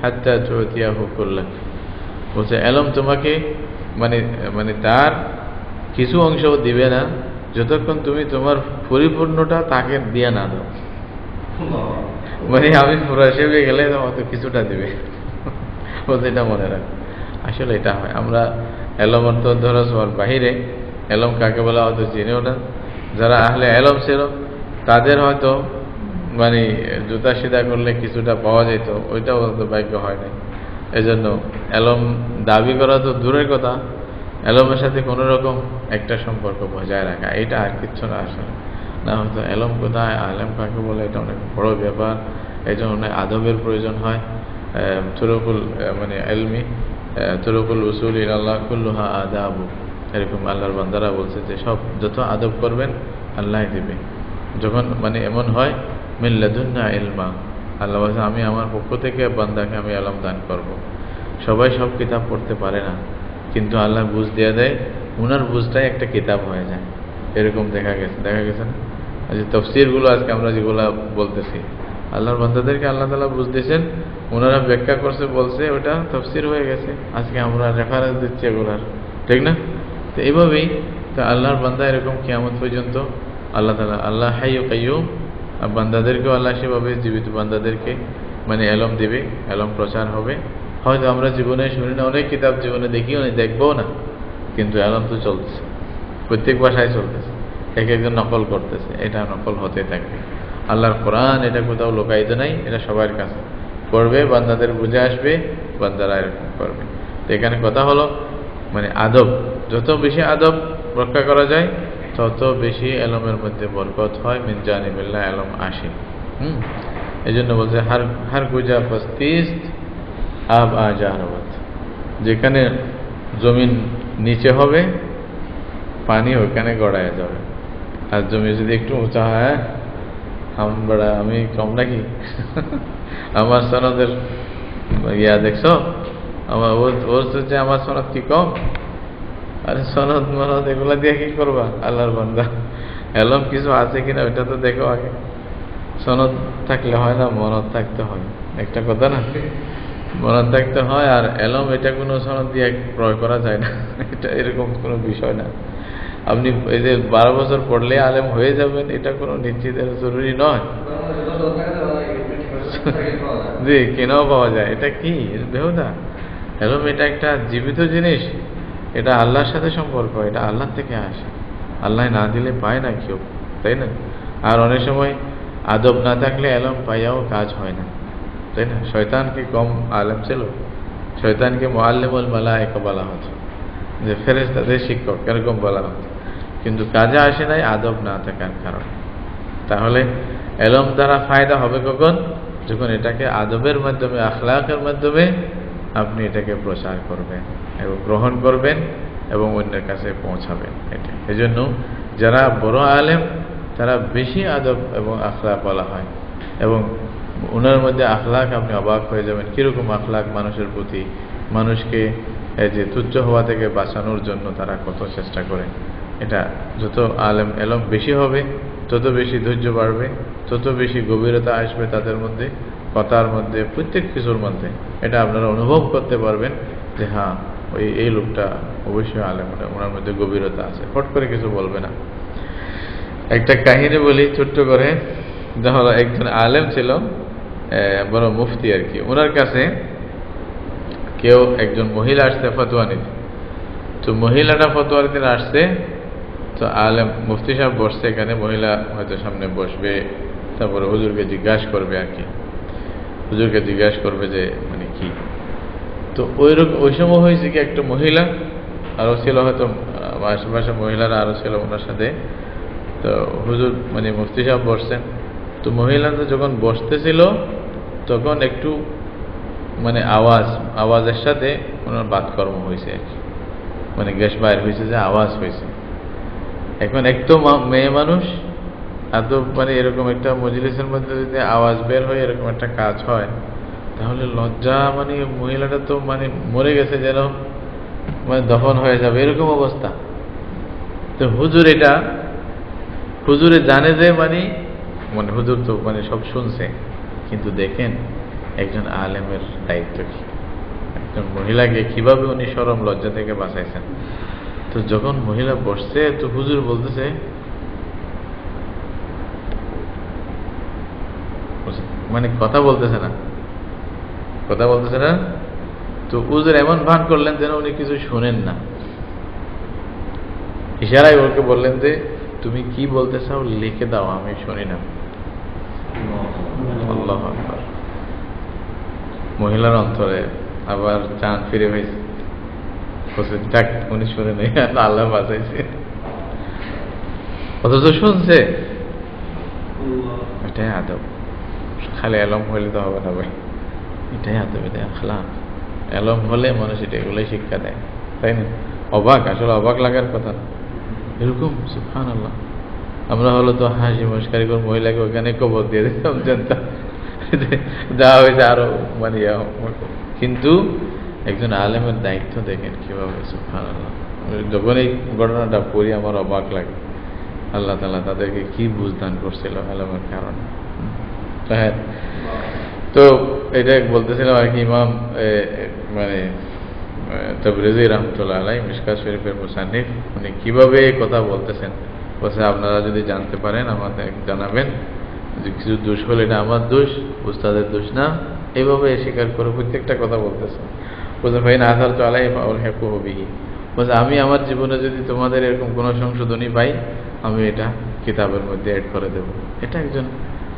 হাত্তা তু'তিয়াহু কুল্লাক। বলছে এলম তোমাকে তার কিছু অংশ দিবে না যতক্ষণ তুমি তোমার পরিপূর্ণটা তাকে দিয়ে না দাও। আমি পুরো হিসেবে গেলে তোমাকে কিছুটা দিবে, বলতে এটা মনে রাখ। আসলে এটা হয়, আমরা এলম অর্থ ধরা সবার বাহিরে এলম কাকে বলা হয়তো চিনিও না। যারা আহলে এলম ছিল তাদের হয়তো মানে জুতা সিধা করলে কিছুটা পাওয়া যেত, ওইটাও তো ভাগ্য হয় নাই। এজন্য এলম দাবি করা তো দূরের কথা, এলমের সাথে কোনো রকম একটা সম্পর্ক বজায় রাখা, এটা আর কিচ্ছু না আসলে। না হয়তো এলম কোথায়, আলেম কাকে বলে, এটা অনেক বড় ব্যাপার। এই জন্য অনেক আদবের প্রয়োজন হয়। তুরুকুল মানে এলমি তুরুকুল উসুল ইলাল্লাহ কুল্লুহা আদাবু, এরকম আল্লাহর বান্দারা বলছে যে সব যত আদব করবেন আল্লাহ দিবে। যখন মানে এমন হয় মিন লাদুন্না ইলমা, আল্লাহ বলছে আমি আমার পক্ষ থেকে বান্দাকে আমি এলম দান করব। সবাই সব কিতাব পড়তে পারে না, কিন্তু আল্লাহ বুঝ দিয়ে দেয়, উনার বুঝটাই একটা কিতাব হয়ে যায়। এরকম দেখা গেছে না? যে তফসিরগুলো আজকে আমরা যেগুলো বলতেছি, আল্লাহর বান্দাদেরকে আল্লাহ তাআলা বুঝ দিয়েছেন, ওনারা ব্যাখ্যা করছে, বলছে, ওটা তফসির হয়ে গেছে। আজকে আমরা রেফারেন্স দিচ্ছি এগুলার, ঠিক না? তো এইভাবেই তো আল্লাহর বান্দা এরকম কিয়ামত পর্যন্ত আল্লাহ তাআলা, আল্লাহ হাইয়্যু কাইয়্যুম, বান্দাদেরকেও আল্লাহ সেভাবে জীবিত বান্দাদেরকে মানে এলম দিবে, এলম প্রচার হবে। হয়তো আমরা জীবনে শুনি না, অনেক কিতাব জীবনে দেখিও না, দেখবও না, কিন্তু এলম তো চলতেছে, প্রত্যেক ভাষায় চলতেছে, এক একজন নকল করতেছে, এটা নকল হতে থাকবে। আল্লাহর কোরআন এটা কোথাও লোকায়িত নাই, এটা সবার কাছে পড়বে, বান্দাদের বুঝে আসবে, বান্দারা এরকম করবে। তো এখানে কথা হলো মানে আদব, যত বেশি আদব রক্ষা করা যায় তত বেশি এলমের মধ্যে বরকত হয়, মিন জানিবিল্লাহ এলম আসে। এই জন্য বলছে হার গুজা ফস্তিস্ত আব আজারবত, যেখানে জমিন নিচে হবে পানি ওইখানে গড়ায় যাবে, আর জমি যদি একটু উঁচা হয়, আমি কম নাকি? আমার সনদের ইয়া দেখছো, আমার ওর যে আমার সনদ কি কম? আরে সনদ মনদ এগুলা দিয়ে কি করবা আল্লাহর বান্দা? এলম কিছু আছে কিনা ওইটা তো দেখো আগে। সনদ থাকলে হয় না, মনদ থাকতে হয়, একটা কথা না? মনদ থাকতে হয়। আর এলম এটা কোনো সনদ দিয়ে ক্রয় করা যায় না, এটা এরকম কোনো বিষয় না। আপনি এই যে 12 বছর পড়লে আলেম হয়ে যাবেন, এটা কোনো নিশ্চিত জরুরি নয়। জি, কেনাও পাওয়া যায়। এটা কি বেহুদা? এলম এটা একটা জীবিত জিনিস, এটা আল্লাহর সাথে সম্পর্ক, এটা আল্লাহ থেকে আসে, আল্লাহ না দিলে পায় না কেউ, তাই না? আর অনেক সময় আদব না থাকলে এলম পাইয়াও কাজ হয় না, তাই না? শয়তান কি কম আলেম ছিল? শয়তানকে মুআল্লিমুল মালায়েকা বলা হতো, যে ফেরেশতাদের শিক্ষক, এরকম বলা হতো, কিন্তু কাজে আসে নাই আদব না থাকার কারণে। তাহলে এলম দ্বারা ফায়দা হবে কখন? যখন এটাকে আদবের মাধ্যমে, আখলাকের মাধ্যমে আপনি এটাকে প্রচার করবেন এবং গ্রহণ করবেন এবং অন্যের কাছে পৌঁছাবেন। এটা এজন্য যারা বড় আলেম তারা বেশি আদব এবং আখলাক বলা হয়, এবং ওনার মধ্যে আখলাক আপনি অবাক হয়ে যাবেন, কিরকম আখলাক মানুষের প্রতি, মানুষকে এই যে তুচ্ছ হওয়া থেকে বাঁচানোর জন্য তারা কত চেষ্টা করে। এটা যত আলেম এলম বেশি হবে তত বেশি ধৈর্য বাড়বে, তত বেশি গভীরতা আসবে তাদের মধ্যে, কথার মধ্যে, প্রত্যেক কিছুর মধ্যে। এটা আপনারা অনুভব করতে পারবেন যে হ্যাঁ এই লোকটা অবশ্যই আলেম, ওনার মধ্যে গভীরতা আছে, ফট করে কিছু বলবে না। একটা কাহিনী বলি ছোট্ট করে। যখন একজন আলেম ছিল, বড় মুফতি আর কি, ওনার কাছে কেউ একজন মহিলা আসছে ফতোয়া নিতে। তো মহিলাটা ফতোয়া নিতে আসছে, তো আলেম মুফতি সাহেব বসছে এখানে, মহিলা হয়তো সামনে বসবে, তারপরে হুজুরকে জিজ্ঞাসা করবে আর কি, হুজুরকে জিজ্ঞাসা করবে যে মানে কি। তো ওই সময় হয়েছে কি, একটা মহিলা আরো ছিল, হয়তো আশেপাশে মহিলারা আরো ছিল ওনার সাথে। তো হুজুর মানে মুফতি সাহেব বসছেন, তো মহিলাটা যখন বসতেছিল তখন একটু মানে আওয়াজের সাথে ওনার বাতকর্ম হয়েছে আর কি, মানে গ্যাস বাইর হয়েছে, যে আওয়াজ হয়েছে। এখন একটু মেয়ে মানুষ, এত মানে এরকম একটা মজলিসের মধ্যে যদি আওয়াজ বের হয়, এরকম একটা কাজ হয়, তাহলে লজ্জা, মানে মহিলাটা তো মানে মরে গেছে, যেন মানে দফন হয়ে যাবে, এরকম অবস্থা। তো হুজুরে জানে যে মানে হুজুর তো মানে সব শুনছে, কিন্তু দেখেন একজন আলেমের দায়িত্ব কি, একজন মহিলাকে কিভাবে উনি শরম লজ্জা থেকে বাঁচাইছেন। তো যখন মহিলা বসছে, তো হুজুর বলতেছে, মানে কথা বলতেছে না। তো হুজুর এমন ভান করলেন যেন উনি কিছু শুনেন না, ইশারায় ওকে বললেন যে তুমি কি বলতে চাও লিখে দাও, আমি শুনি না। আল্লাহু আকবার। মহিলার অন্তরে আবার চাঁদ ফিরে হয়েছে, যাক উনি শুনে নেই, আল্লাহ বাঁচাইছে, অথচ শুনছে। এটাই আদব। খালি এলম হইলে তো হবে না ভাই, এটাই আদব, এটাই আখলাক। এলম হলে মানুষ এটা এগুলোই শিক্ষা দেয়, তাই না? অবাক, আসলে অবাক লাগার কথা না এরকম। সুবহানাল্লাহ। আমরা হলো তো হাসি মস্কারি করে মহিলাকে ওখানে কবর দিয়ে দিতাম, জানতাম যা হয়েছে আরো মানে। কিন্তু একজন আলেমের দায়িত্ব দেখেন কিভাবে, সুবহানাল্লাহ। যখন এই ঘটনাটা পড়ি আমার অবাক লাগে, আল্লাহ তাআলা তাদেরকে কি বুঝদান করছিল আলেমের কারণে। হ্যাঁ, তো এটা বলতেছিলাম আর কি, ইমাম মানে তাবরিজি রহমতুল্লাহ আলাইহি মিশকাত শরীফের মুসান্নিফ, উনি কিভাবে কথা বলতেছেন, বলছে আপনারা যদি জানতে পারেন আমাদের জানাবেন, যে কিছু দোষ হলে এটা আমার দোষ, উস্তাদের দোষ না, এইভাবে স্বীকার করে প্রত্যেকটা কথা বলতেছেন। বলছে ভাই না আসার তো আলাই পাউল হ্যাপু হবিহি, বলছে আমি আমার জীবনে যদি তোমাদের এরকম কোনো সংশোধনী পাই, আমি এটা কিতাবের মধ্যে অ্যাড করে দেব। এটা একজন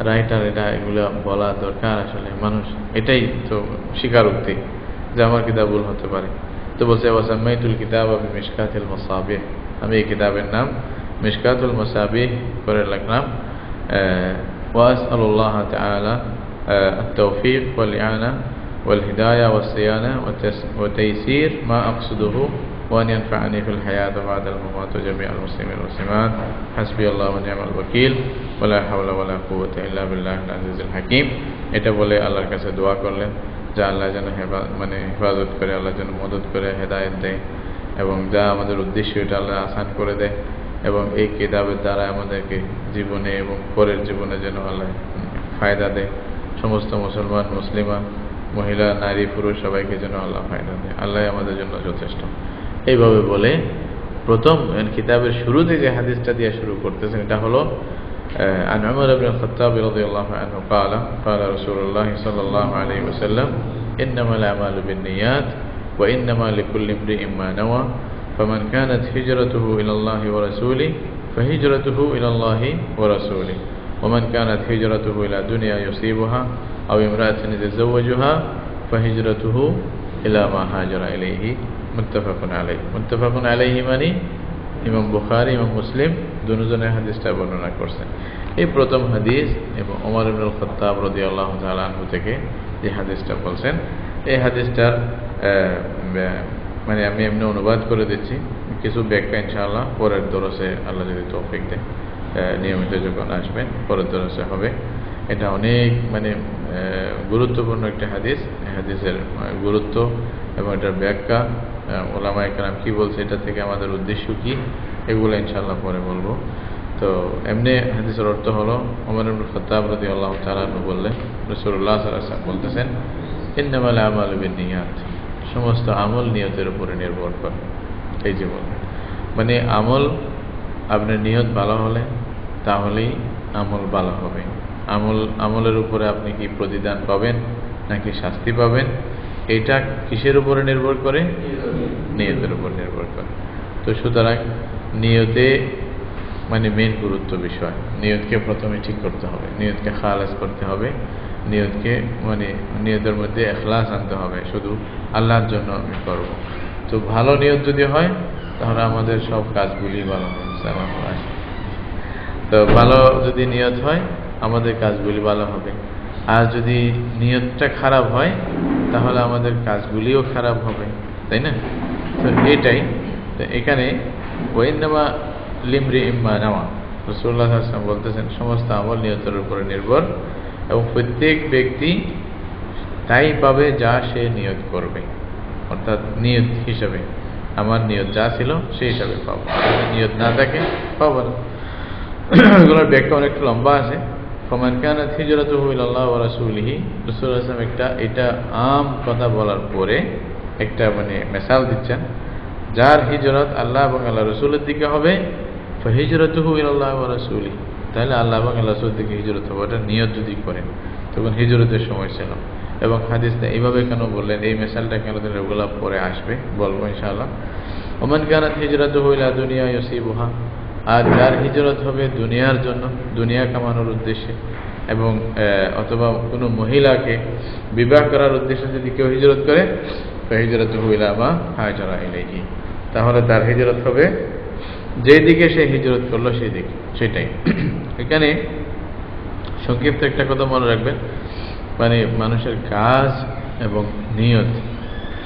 রাইটার, এটা এগুলো বলা দরকার আসলে। মানুষ এটাই তো স্বীকারোক্তি যে আমার কিতাব ভুল হতে পারে। তো বলছে ওয়াসাম্মাইতুল কিতাব আবি মিশকাতুল মাসাবিহ, আমি এই কিতাবের নাম মিশকাতুল মাসাবিহ করে রাখলাম। ওয়াসআলুল্লাহ তাআলা التوفيق والإعانة والهداية والصيانة وتيسير ما أقصده وأن ينفعني في الحياة وبعد الممات وجميع المسلمين والمسلمات. حسبي الله ونعم الوكيل ولا حول ولا قوة إلا بالله العزيز الحكيم। এটা বলে আল্লাহর কাছে দোয়া করলেন যে আল্লাহ যেন মানে হেফাজত করে, আল্লাহ যেন মদত করে, হেদায়েত দেয়, এবং যা আমাদের উদ্দেশ্য এটা আল্লাহ আসান করে দেয়, এবং এই কিতাবের দ্বারা আমাদেরকে জীবনে এবং পরের জীবনে যেন আল্লাহ ফায়দা দেয়। সমস্ত মুসলমান মুসলিমা, মহিলা নারী পুরুষ সবাইকে যেন আল্লাহ ফায়দা দেয়। আল্লাহ আমাদের জন্য যথেষ্ট। এইভাবে বলে প্রথম কিতাবের শুরুতে যে হাদিসটা দিয়ে শুরু করতেছেন, এটা হলো عن عمر بن الخطاب رضي الله عنه قال قال رسول الله صلى الله عليه وسلم إنما الأعمال بالنيات وإنما لكل امرئ ما نوى فمن كانت هجرته إلى الله ورسوله فهجرته إلى الله ورسوله ومن كانت هجرته إلى دنيا يصيبها أو امرأة يتزوجها فهجرته إلى ما هاجر إليه متفق عليه। متفق عليه মানে ইমাম বুখারী ইমাম মুসলিম দুজনের হাদিসটা বর্ণনা করছেন। এই প্রথম হাদিস এবং ওমর ইবনুল খাত্তাব রাদিয়াল্লাহু তাআলা আনহু থেকে যে হাদিসটা বলছেন, এই হাদিসটার মানে আমি এমনি অনুবাদ করে দিচ্ছি, কিছু ব্যাখ্যা ইনশাআল্লাহ পরের দরসে আল্লাহ যদি তৌফিক দেয়, নিয়মিত যখন আসবেন পরের দরসে হবে। এটা অনেক মানে গুরুত্বপূর্ণ একটা হাদিস। এই হাদিসের গুরুত্ব এবং এটার ব্যাখ্যা, ওলামায়ে কেরাম কি বলছে, এটা থেকে আমাদের উদ্দেশ্য কি, এগুলো ইনশাআল্লাহ পরে বলবো। তো এমনি হাদিসের অর্থ হলো, ওমর ইবনুল খাত্তাব রাদিয়াল্লাহু তাআলা আনহু বললেন, রাসূলুল্লাহ সাল্লাল্লাহু আলাইহি ওয়াসাল্লাম বলতেছেন, ইন্নামাল আমালু বিন্নিয়াত, সমস্ত আমল নিয়তের উপরে নির্ভর করে। এই যে বলবেন মানে আমল, আপনার নিয়ত ভালো হলে তাহলেই আমল ভালো হবে। আমলের উপরে আপনি কি প্রতিদান পাবেন নাকি শাস্তি পাবেন, এটা কিসের উপরে নির্ভর করে? নিয়তের উপর নির্ভর করে। তো সুতরাং নিয়তে মানে মেন গুরুত্ব বিষয়, নিয়তকে প্রথমে ঠিক করতে হবে, নিয়তকে খালাস করতে হবে, নিয়তকে মানে নিয়তের মধ্যে ইখলাস আনতে হবে, শুধু আল্লাহর জন্য আমি করব। তো ভালো নিয়ত যদি হয় তাহলে আমাদের সব কাজগুলি ভালো হবে। তো ভালো যদি নিয়ত হয় আমাদের কাজগুলি ভালো হবে, আর যদি নিয়তটা খারাপ হয় তাহলে আমাদের কাজগুলিও খারাপ হবে, তাই না? তো এটাই তো এখানে ওয়াইন্নামা লিমরি ইম্মা নাওয়া, রাসূলুল্লাহ সাল্লাল্লাহু আলাইহি ওয়াসাল্লাম বলতেছেন সমস্ত আমল নিয়তের উপরে নির্ভর, এবং প্রত্যেক ব্যক্তি তাই পাবে যা সে নিয়ত করবে। অর্থাৎ নিয়ত হিসাবে আমার নিয়ত যা ছিল সেই হিসাবে পাবো, নিয়ত না থাকে পাবো না। এগুলোর ব্যাখ্যা অনেকটা লম্বা আছে। ফামান কানাত হিজরাতুহু ইলাল্লাহি ওয়া রাসূলিহি, রাসূলুল্লাহ সাল্লাল্লাহু আলাইহি ওয়াসাল্লাম এটা আম কথা বলার পরে একটা মানে মিসাল দিচ্ছেন, যার হিজরত আল্লাহ এবং আল্লাহর রাসূলের দিকে হবে, ফাহিজরাতুহু ইলাল্লাহি ওয়া রাসূলিহি, তাহলে আল্লাহ এবং আল্লাহর রাসূলের দিকে হিজরত হবে। এটা নিয়ত যদি করেন তখন হিজরতের সময় ছিল। এবং হাদিসটা এইভাবে কেন বললেন, এই মিসালটা কেন দিলেন, ওগুলো পরে আসবে, বলবো ইনশাআল্লাহ। ওমান কানাত হিজরাতুহু ইলা দুনিয়া ইউসিবুহা, আর যার হিজরত হবে দুনিয়ার জন্য, দুনিয়া কামানোর উদ্দেশ্যে, এবং অথবা কোনো মহিলাকে বিবাহ করার উদ্দেশ্যে যদি কেউ হিজরত করে, হিজরতুহু ইলা মা হাজারা ইলাইহি, তাহলে তার হিজরত হবে যেই দিকে সে হিজরত করলো সেই দিকে, সেটাই। এখানে সংক্ষিপ্ত একটা কথা মনে রাখবেন, মানে মানুষের কাজ এবং নিয়ত,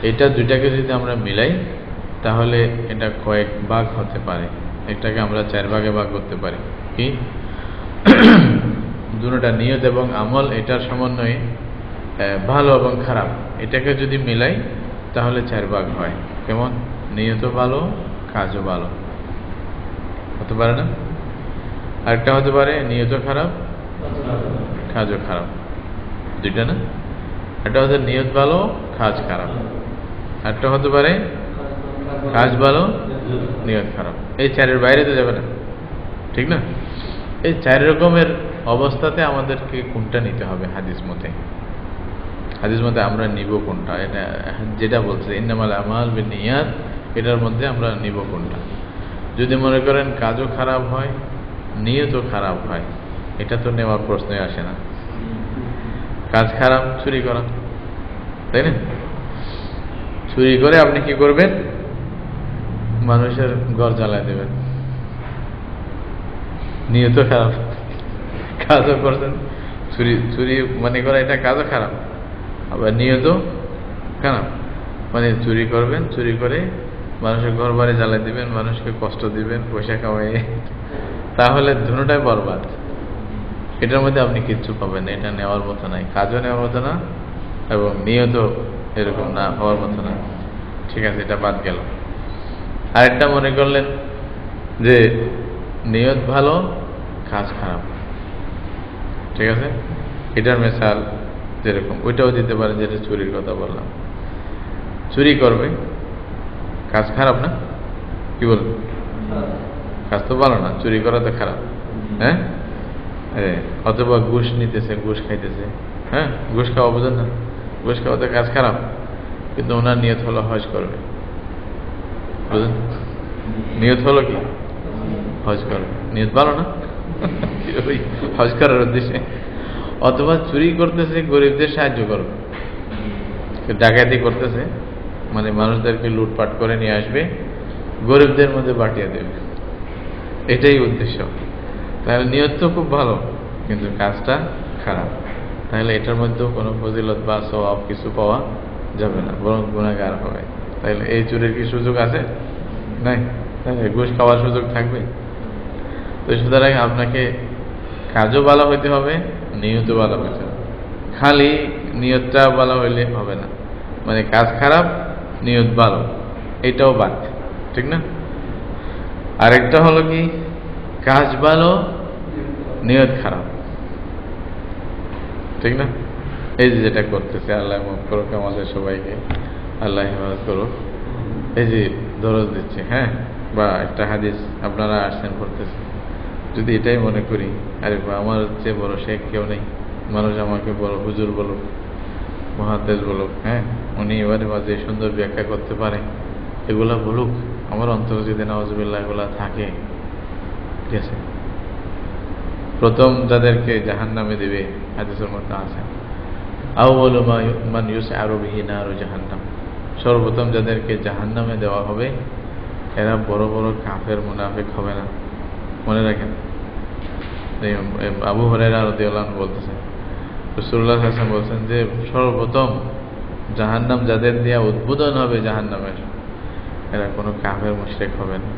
এটা দুইটাকে যদি আমরা মিলাই তাহলে এটা কয়েক ভাগ হতে পারে, এটাকে আমরা 4 ভাগে ভাগ করতে পারি। কি দুটোটা নিয়ত এবং আমল, এটার সমন্বয়ে ভালো এবং খারাপ, এটাকে যদি মিলাই তাহলে 4 ভাগ হয়। কেমন? নিয়তও ভালো, কাজও ভালো হতে পারে না? আরেকটা হতে পারে নিয়তও খারাপ, কাজও খারাপ, দুইটা না? একটা হতে নিয়ত ভালো, কাজ খারাপ। আরেকটা হতে পারে কাজ ভালো, নিয়ত খারাপ। এই 4-এর বাইরে তো যাবে না, ঠিক না? এই 4 রকমের অবস্থাতে আমাদেরকে কোনটা নিতে হবে হাদিস মতে? হাদিস মতে আমরা নিব কোনটা? এটা যেটা বলছে ইন্নামাল আমাল বিন্নিয়াত, এটার মধ্যে আমরা নিব কোনটা? যদি মনে করেন কাজও খারাপ হয়, নিয়তও খারাপ হয়, এটা তো নেওয়ার প্রশ্নই আসে না। কাজ খারাপ, চুরি করা, তাই না? চুরি করে আপনি কি করবেন? মানুষের ঘর জ্বালায় দেবেন। নিয়ত খারাপ, কাজও করছেন। চুরি মানে করা এটা কাজও খারাপ, আবার নিয়ত খারাপ। মানে চুরি করবেন, চুরি করে মানুষের ঘর বাড়ি জ্বালাই দিবেন, মানুষকে কষ্ট দিবেন পয়সা কামাই, তাহলে দুটোটাই বরবাদ। এটার মধ্যে আপনি কিচ্ছু পাবেন না, এটা নেওয়ার মতো নাই, কাজও নেওয়ার মতো না এবং নিয়ত এরকম না হওয়ার মতো না। ঠিক আছে, এটা বাদ গেল। আরেকটা মনে করলেন যে নিয়ত ভালো, কাজ খারাপ, ঠিক আছে, এটার মেসাল যেরকম ওইটাও দিতে পারেন, যেটা চুরির কথা বললাম। চুরি করবে, কাজ খারাপ না? কি বলবেন? কাজ তো ভালো না, চুরি করা তো খারাপ। হ্যাঁ, অথবা ঘুষ নিতেছে, ঘুষ খাইতেছে। হ্যাঁ, ঘুষ খাওয়া বোঝেন না? ঘুষ খাওয়াতে কাজ খারাপ, কিন্তু ওনার নিয়ত হলো হজ করবে, বুঝলেন? নিয়ত হলো কি? হজ করবে, নিয়ত ভালো না? ওই হজ করার উদ্দেশ্যে। অথবা চুরি করতেছে, গরিবদের সাহায্য করবে, ডাকাতি করতেছে, মানে মানুষদেরকে লুটপাট করে নিয়ে আসবে, গরিবদের মধ্যে বাটিয়ে দেবে, এটাই উদ্দেশ্য। তাহলে নিয়ত তো খুব ভালো, কিন্তু কাজটা খারাপ, তাহলে এটার মধ্যেও কোনো ফজিলত বা সওয়াব কিছু পাওয়া যাবে না, বরং গুনাহগার হবে। তাহলে এই চুরির কি সুযোগ আছে? নাই। ঘুষ খাওয়ার সুযোগ থাকবে? তো সুতরাং আপনাকে কাজও ভালো হইতে হবে, নিয়তও ভালো হইতে হবে। খালি নিয়তটা ভালো হইলে হবে না, মানে কাজ খারাপ, নিয়ত ভালো, এটাও বাদ, ঠিক না? আরেকটা হলো কি, কাজ ভালো, নিয়ত খারাপ, ঠিক না? এই যে যেটা করতেছে, আল্লাহ মাফ করুক আমাদের সবাইকে, আল্লাহ হেফাজত করুক। এই যে দরজ দিচ্ছে, হ্যাঁ, বা একটা হাদিস আপনারা আসছেন পড়তেছেন, যদি এটাই মনে করি, আরে আমার চেয়ে বড় শেখ কেউ নেই, মানুষ আমাকে বড় হুজুর বলুক, মহাদেশ বলুক, হ্যাঁ, উনি এবারে মাঝে সুন্দর ব্যাখ্যা করতে পারে, এগুলা বলুক, আমার অন্তরে যদি নাউজুবিল্লাহ এগুলা থাকে, ঠিক আছে? প্রথম যাদেরকে জাহান্নামে দেবে হাদিসের মধ্যে আছে, আউয়ালু মান ইউসআরু বিহি নারু জাহান্নাম, সর্বপ্রথম যাদেরকে জাহান্নামে দেওয়া হবে এরা বড় বড় কাফের মুনাফিক হবে না, মনে রাখেন। আবু হুরায়রা রাদিয়াল্লাহু আনহু বলতেছেন, রাসূলুল্লাহ সাল্লাল্লাহু আলাইহি ওয়াসাল্লাম বলছেন যে সর্বপ্রথম জাহান্নাম যাদের দেয়া উদ্বোধন হবে জাহান্নামের, এরা কোনো কাফের মুশরিক হবে না।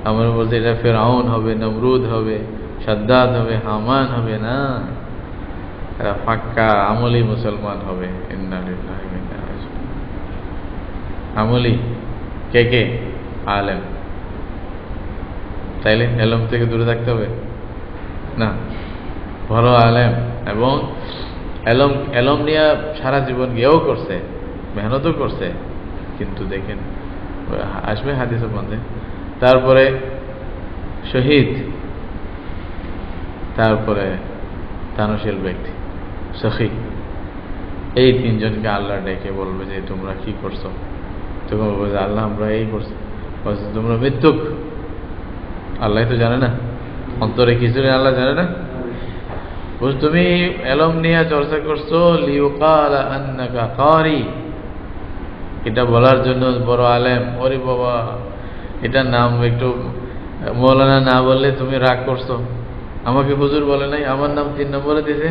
আমরা বলছি এটা ফিরআউন হবে, নমরুদ হবে, সাদ্দাদ হবে, হামান হবে না, এরা পাক্কা আমলি মুসলমান হবে। ইন্না লিল্লাহি ওয়া ইন্না ইলাইহি রাজিউন। আমলি কে কে? আলেম। তাইলে এলম থেকে দূরে থাকতে হবে না, ভালো আলেম, এবং এলম নিয়ে সারা জীবন গিয়েও করছে, মেহনতও করছে, কিন্তু দেখেন আসবে হাদিসের মধ্যে। তারপরে শহীদ, তারপরে দানশীল ব্যক্তি, সখী, এই তিনজনকে আল্লাহ ডেকে বলবে যে তোমরা কি করছো? তখন বলবে যে আল্লাহ আমরা এই করছি। তোমরা মিথ্যুক, আল্লাহ তো জানে না, অন্তরে কিছু নেই, আল্লাহ জানে না। তুমি এলম নিয়ে চর্চা করছো লিউকালা আন্নাকা কারি, এটা বলার জন্য বড় আলেম। ওরে বাবা, এটা নাম একটু মৌলানা না বললে তুমি রাগ করছো, আমাকে হুজুর বলে নাই, আমার নাম 3 নম্বরে দিছে,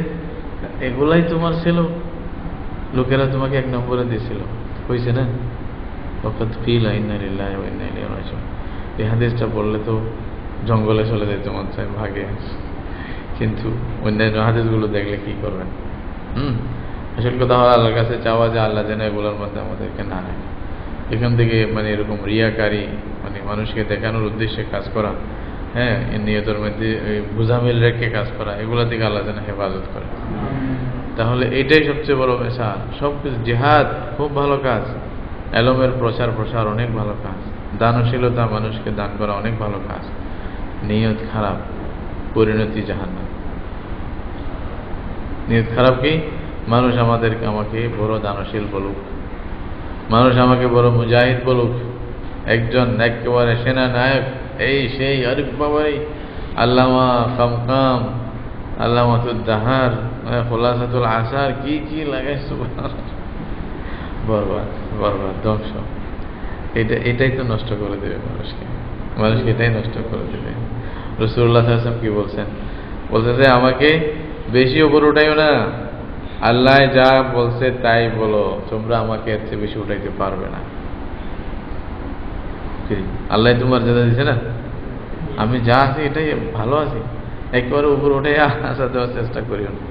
এগুলাই তোমার ছিল, লোকেরা তোমাকে 1 নম্বরে দিয়েছিল, হয়েছে না? ওয়াকাদ কিলা ইন্না লিল্লাহি ওয়া ইন্না ইলাইহি রাজিউন। এই হাদিসটা বললে তো জঙ্গলে চলে যেতে মন চায়, ভাগে। কিন্তু অন্যান্য হাদিসগুলো দেখলে কি করবেন? আসল কথা হলো আল্লাহর কাছে চাওয়া যে আল্লাহ যেন এগুলোর মধ্যে আমাদেরকে না রাখে। এখান থেকে এরকম রিয়াকারী, মানুষকে দেখানোর উদ্দেশ্যে কাজ করা, হ্যাঁ, এই নিয়তের মধ্যে বুঝামিল রেখে কাজ করা, এগুলো থেকে আল্লাহ যেন হেফাজত করে। তাহলে এটাই সবচেয়ে বড় মেশাল। সবকিছু জিহাদ খুব ভালো কাজ, এলমের প্রসার অনেক ভালো কাজ, দানশীলতা মানুষকে দান করা অনেক ভালো কাজ। নিয়ত খারাপ, পরিণতি জাহান্নাম। নিয়ত খারাপ কি? মানুষ আমাকে বড় দানশীল বলুক, মানুষ আমাকে বড় মুজাহিদ বলুক, একজন একেবারে সেনা নায়ক, এই সেই, আরে বাবাই, আল্লামা কামকাম, আল্লামাতুদ্দাহার, খোলাসাতুল আসার, কি লাগাইছ, বরবাদ ধ্বংস। এটাই তো নষ্ট করে দেবে মানুষকে এটাই নষ্ট করে দেবে। রাসূলুল্লাহ সাল্লাল্লাহু আলাইহি ওয়াসাল্লাম কি বলছেন? যে আমাকে বেশি উপর উঠাইও না, আল্লাহ যা বলছে তাই বলো, তোমরা আমাকে এর চেয়ে বেশি উঠাইতে পারবে না। আল্লাহ তোমার যেটা দিছে না, আমি যা আছি এটাই ভালো আছি, একেবারে উপর উঠে আসা দেওয়ার চেষ্টা করিও না।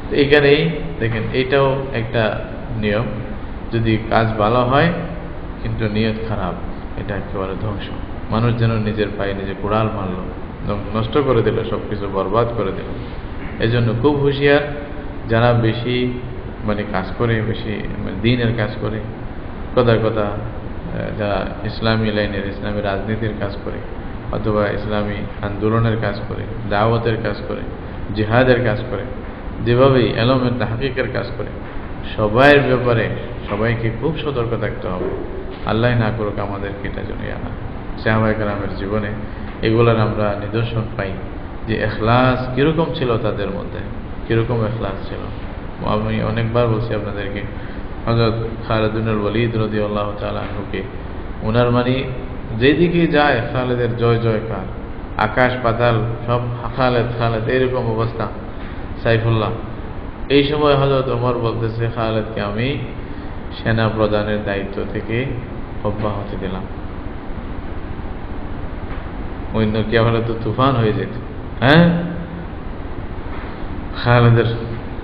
তো এইখানেই দেখেন, এইটাও একটা নিয়ম। যদি কাজ ভালো হয় কিন্তু নিয়ত খারাপ, এটা একেবারে ধ্বংস। মানুষ যেন নিজের পায়ে নিজে কুড়াল মারল, নষ্ট করে দিল, সবকিছু বরবাদ করে দিল। এজন্য খুব হুঁশিয়ার যারা বেশি কাজ করে, বেশি দ্বীনের কাজ করে, কথা যারা ইসলামী লাইনের, ইসলামী রাজনীতির কাজ করে, অথবা ইসলামী আন্দোলনের কাজ করে, দাওয়াতের কাজ করে, জিহাদের কাজ করে, যেভাবেই এলমের তাহকিকের কাজ করে, সবাইয়ের ব্যাপারে সবাইকে খুব সতর্ক থাকতে হবে। আল্লাহ না করুক আমাদেরকে এটা জন্য আনা। সাহাবায়ে কেরামের জীবনে এগুলার আমরা নিদর্শন পাই যে এখলাস কিরকম ছিল তাদের মধ্যে, কিরকম এখলাস ছিল। আমি অনেকবার বলছি আপনাদেরকে, হযরত খালিদ ইবনুল ওয়ালিদ রাদিয়াল্লাহু তাআলা আনহুকে, ওনার যেদিকে যায় খালেদের জয় জয়কার, আকাশ পাতাল সব খালেদ এরকম অবস্থা। সাইফুল্লাহ, এই সময় হযরত ওমর বলতেছে, খালেদকে আমি সেনা প্রধানের দায়িত্ব থেকে অব্যাহতি দিলাম। অন্য কে হলে তো তুফান হয়ে যেত। হ্যাঁ, খালেদের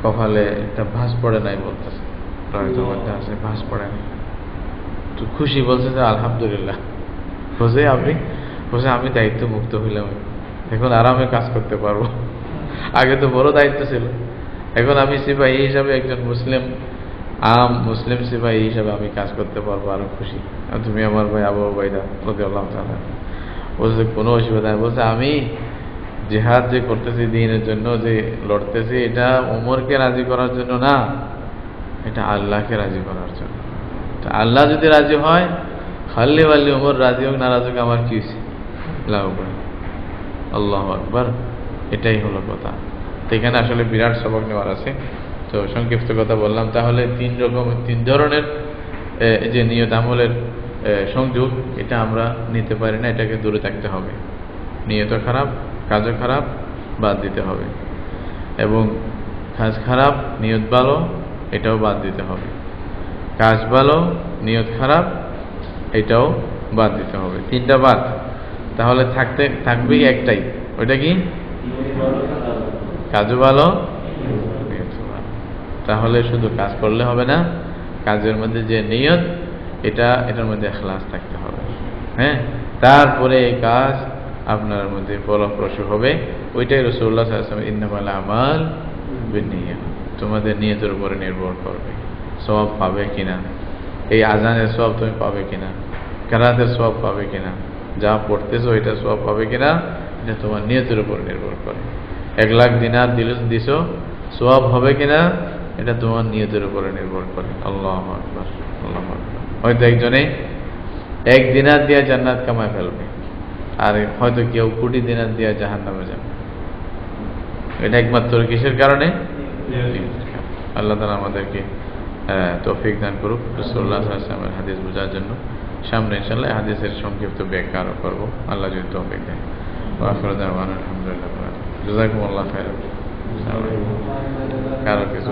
কপালে একটা ভাঁজ পড়ে নাই বলতেছে, আছে ভাঁজ পড়ে নাই। তো খুশি বলছে যে আলহামদুলিল্লাহ। আমি দায়িত্ব মুক্ত হইলাম, এখন আরামে কাজ করতে পারবো। আগে তো বড় দায়িত্ব ছিল, এখন আমি সিপাহী হিসাবে, একজন মুসলিম সিপাহী হিসাবে আমি কাজ করতে পারবো, আরো খুশি। তুমি আমার ভাই আবু উবাইদা রাদিয়াল্লাহু তাআলা বলছে কোনো অসুবিধা নেই। বলছে আমি জিহাদ যে করতেছি দ্বীনের জন্য, যে লড়তেছি, এটা ওমরকে রাজি করার জন্য না, এটা আল্লাহকে রাজি করার জন্য। আল্লাহ যদি রাজি হয়, খাল্লি ওয়াল্লি ওমর রাজি হোক না রাজি হোক, আমার কি লাভ? আল্লাহু আকবার। এটাই হলো কথা। এখানে আসলে বিরাট সবক নেওয়ার আছে। তো সংক্ষিপ্ত কথা বললাম। তাহলে 3 ধরনের যে নিয়ত আমলের সংযোগ, এটা আমরা নিতে পারি না, এটাকে দূরে থাকতে হবে। নিয়ত খারাপ, কাজও খারাপ, বাদ দিতে হবে। এবং কাজ খারাপ, নিয়ত ভালো, এটাও বাদ দিতে হবে। কাজ ভালো, নিয়ত খারাপ, এটাও বাদ দিতে হবে। 3টা বাদ। তাহলে থাকবেই একটাই, ওইটা কি? কাজও ভালো, নিয়ত ভালো। তাহলে শুধু কাজ করলে হবে না, কাজের মধ্যে যে নিয়ত, এটার মধ্যে ইখলাস থাকতে হবে। হ্যাঁ, তারপরে এই কাজ আপনার মধ্যে ফলপ্রসূ হবে। ওইটাই রাসূলুল্লাহ সাল্লাল্লাহু আলাইহি ওয়াসাল্লাম, ইন্নামাল আমাল বিন্নিয়াত, তোমাদের নিয়তের উপরে নির্ভর করবে সওয়াব পাবে কিনা, এই আজানের সওয়াব তুমি পাবে কিনা, কেরাতের সওয়াব পাবে কিনা, যা পড়তেছো এটা সওয়াব পাবে কিনা, এটা তোমার নিয়তের উপর নির্ভর করে। 1 লাখ দিনার দিছো, সওয়াব হবে কিনা, এটা তোমার নিয়তের উপরে নির্ভর করে। আল্লাহু আকবার, আল্লাহু আকবার। হয়তো একজনে 1 দিনার দিয়ে জান্নাত কামায় ফেলবে, আর হয়তো কেউ 1 কোটি দিনার দিয়ে জাহান্নামে যাবে। এটা একমাত্র কিসের কারণে? আল্লাহ তাআলা আমাদেরকে তৌফিক দান করুক রাসূলুল্লাহ সাল্লাল্লাহু আলাইহি ওয়াসাল্লামের হাদিস বোঝার জন্য। সামনে ইনশাআল্লাহ হাদিসের সংক্ষিপ্ত ব্যাখ্যা আরো করব, আল্লাহ যদি তৌফিক দেয়। ওয়া আখিরু দাওয়ানা আলহামদুলিল্লাহ। জাযাকুমুল্লাহু খাইরান। কারো কিছু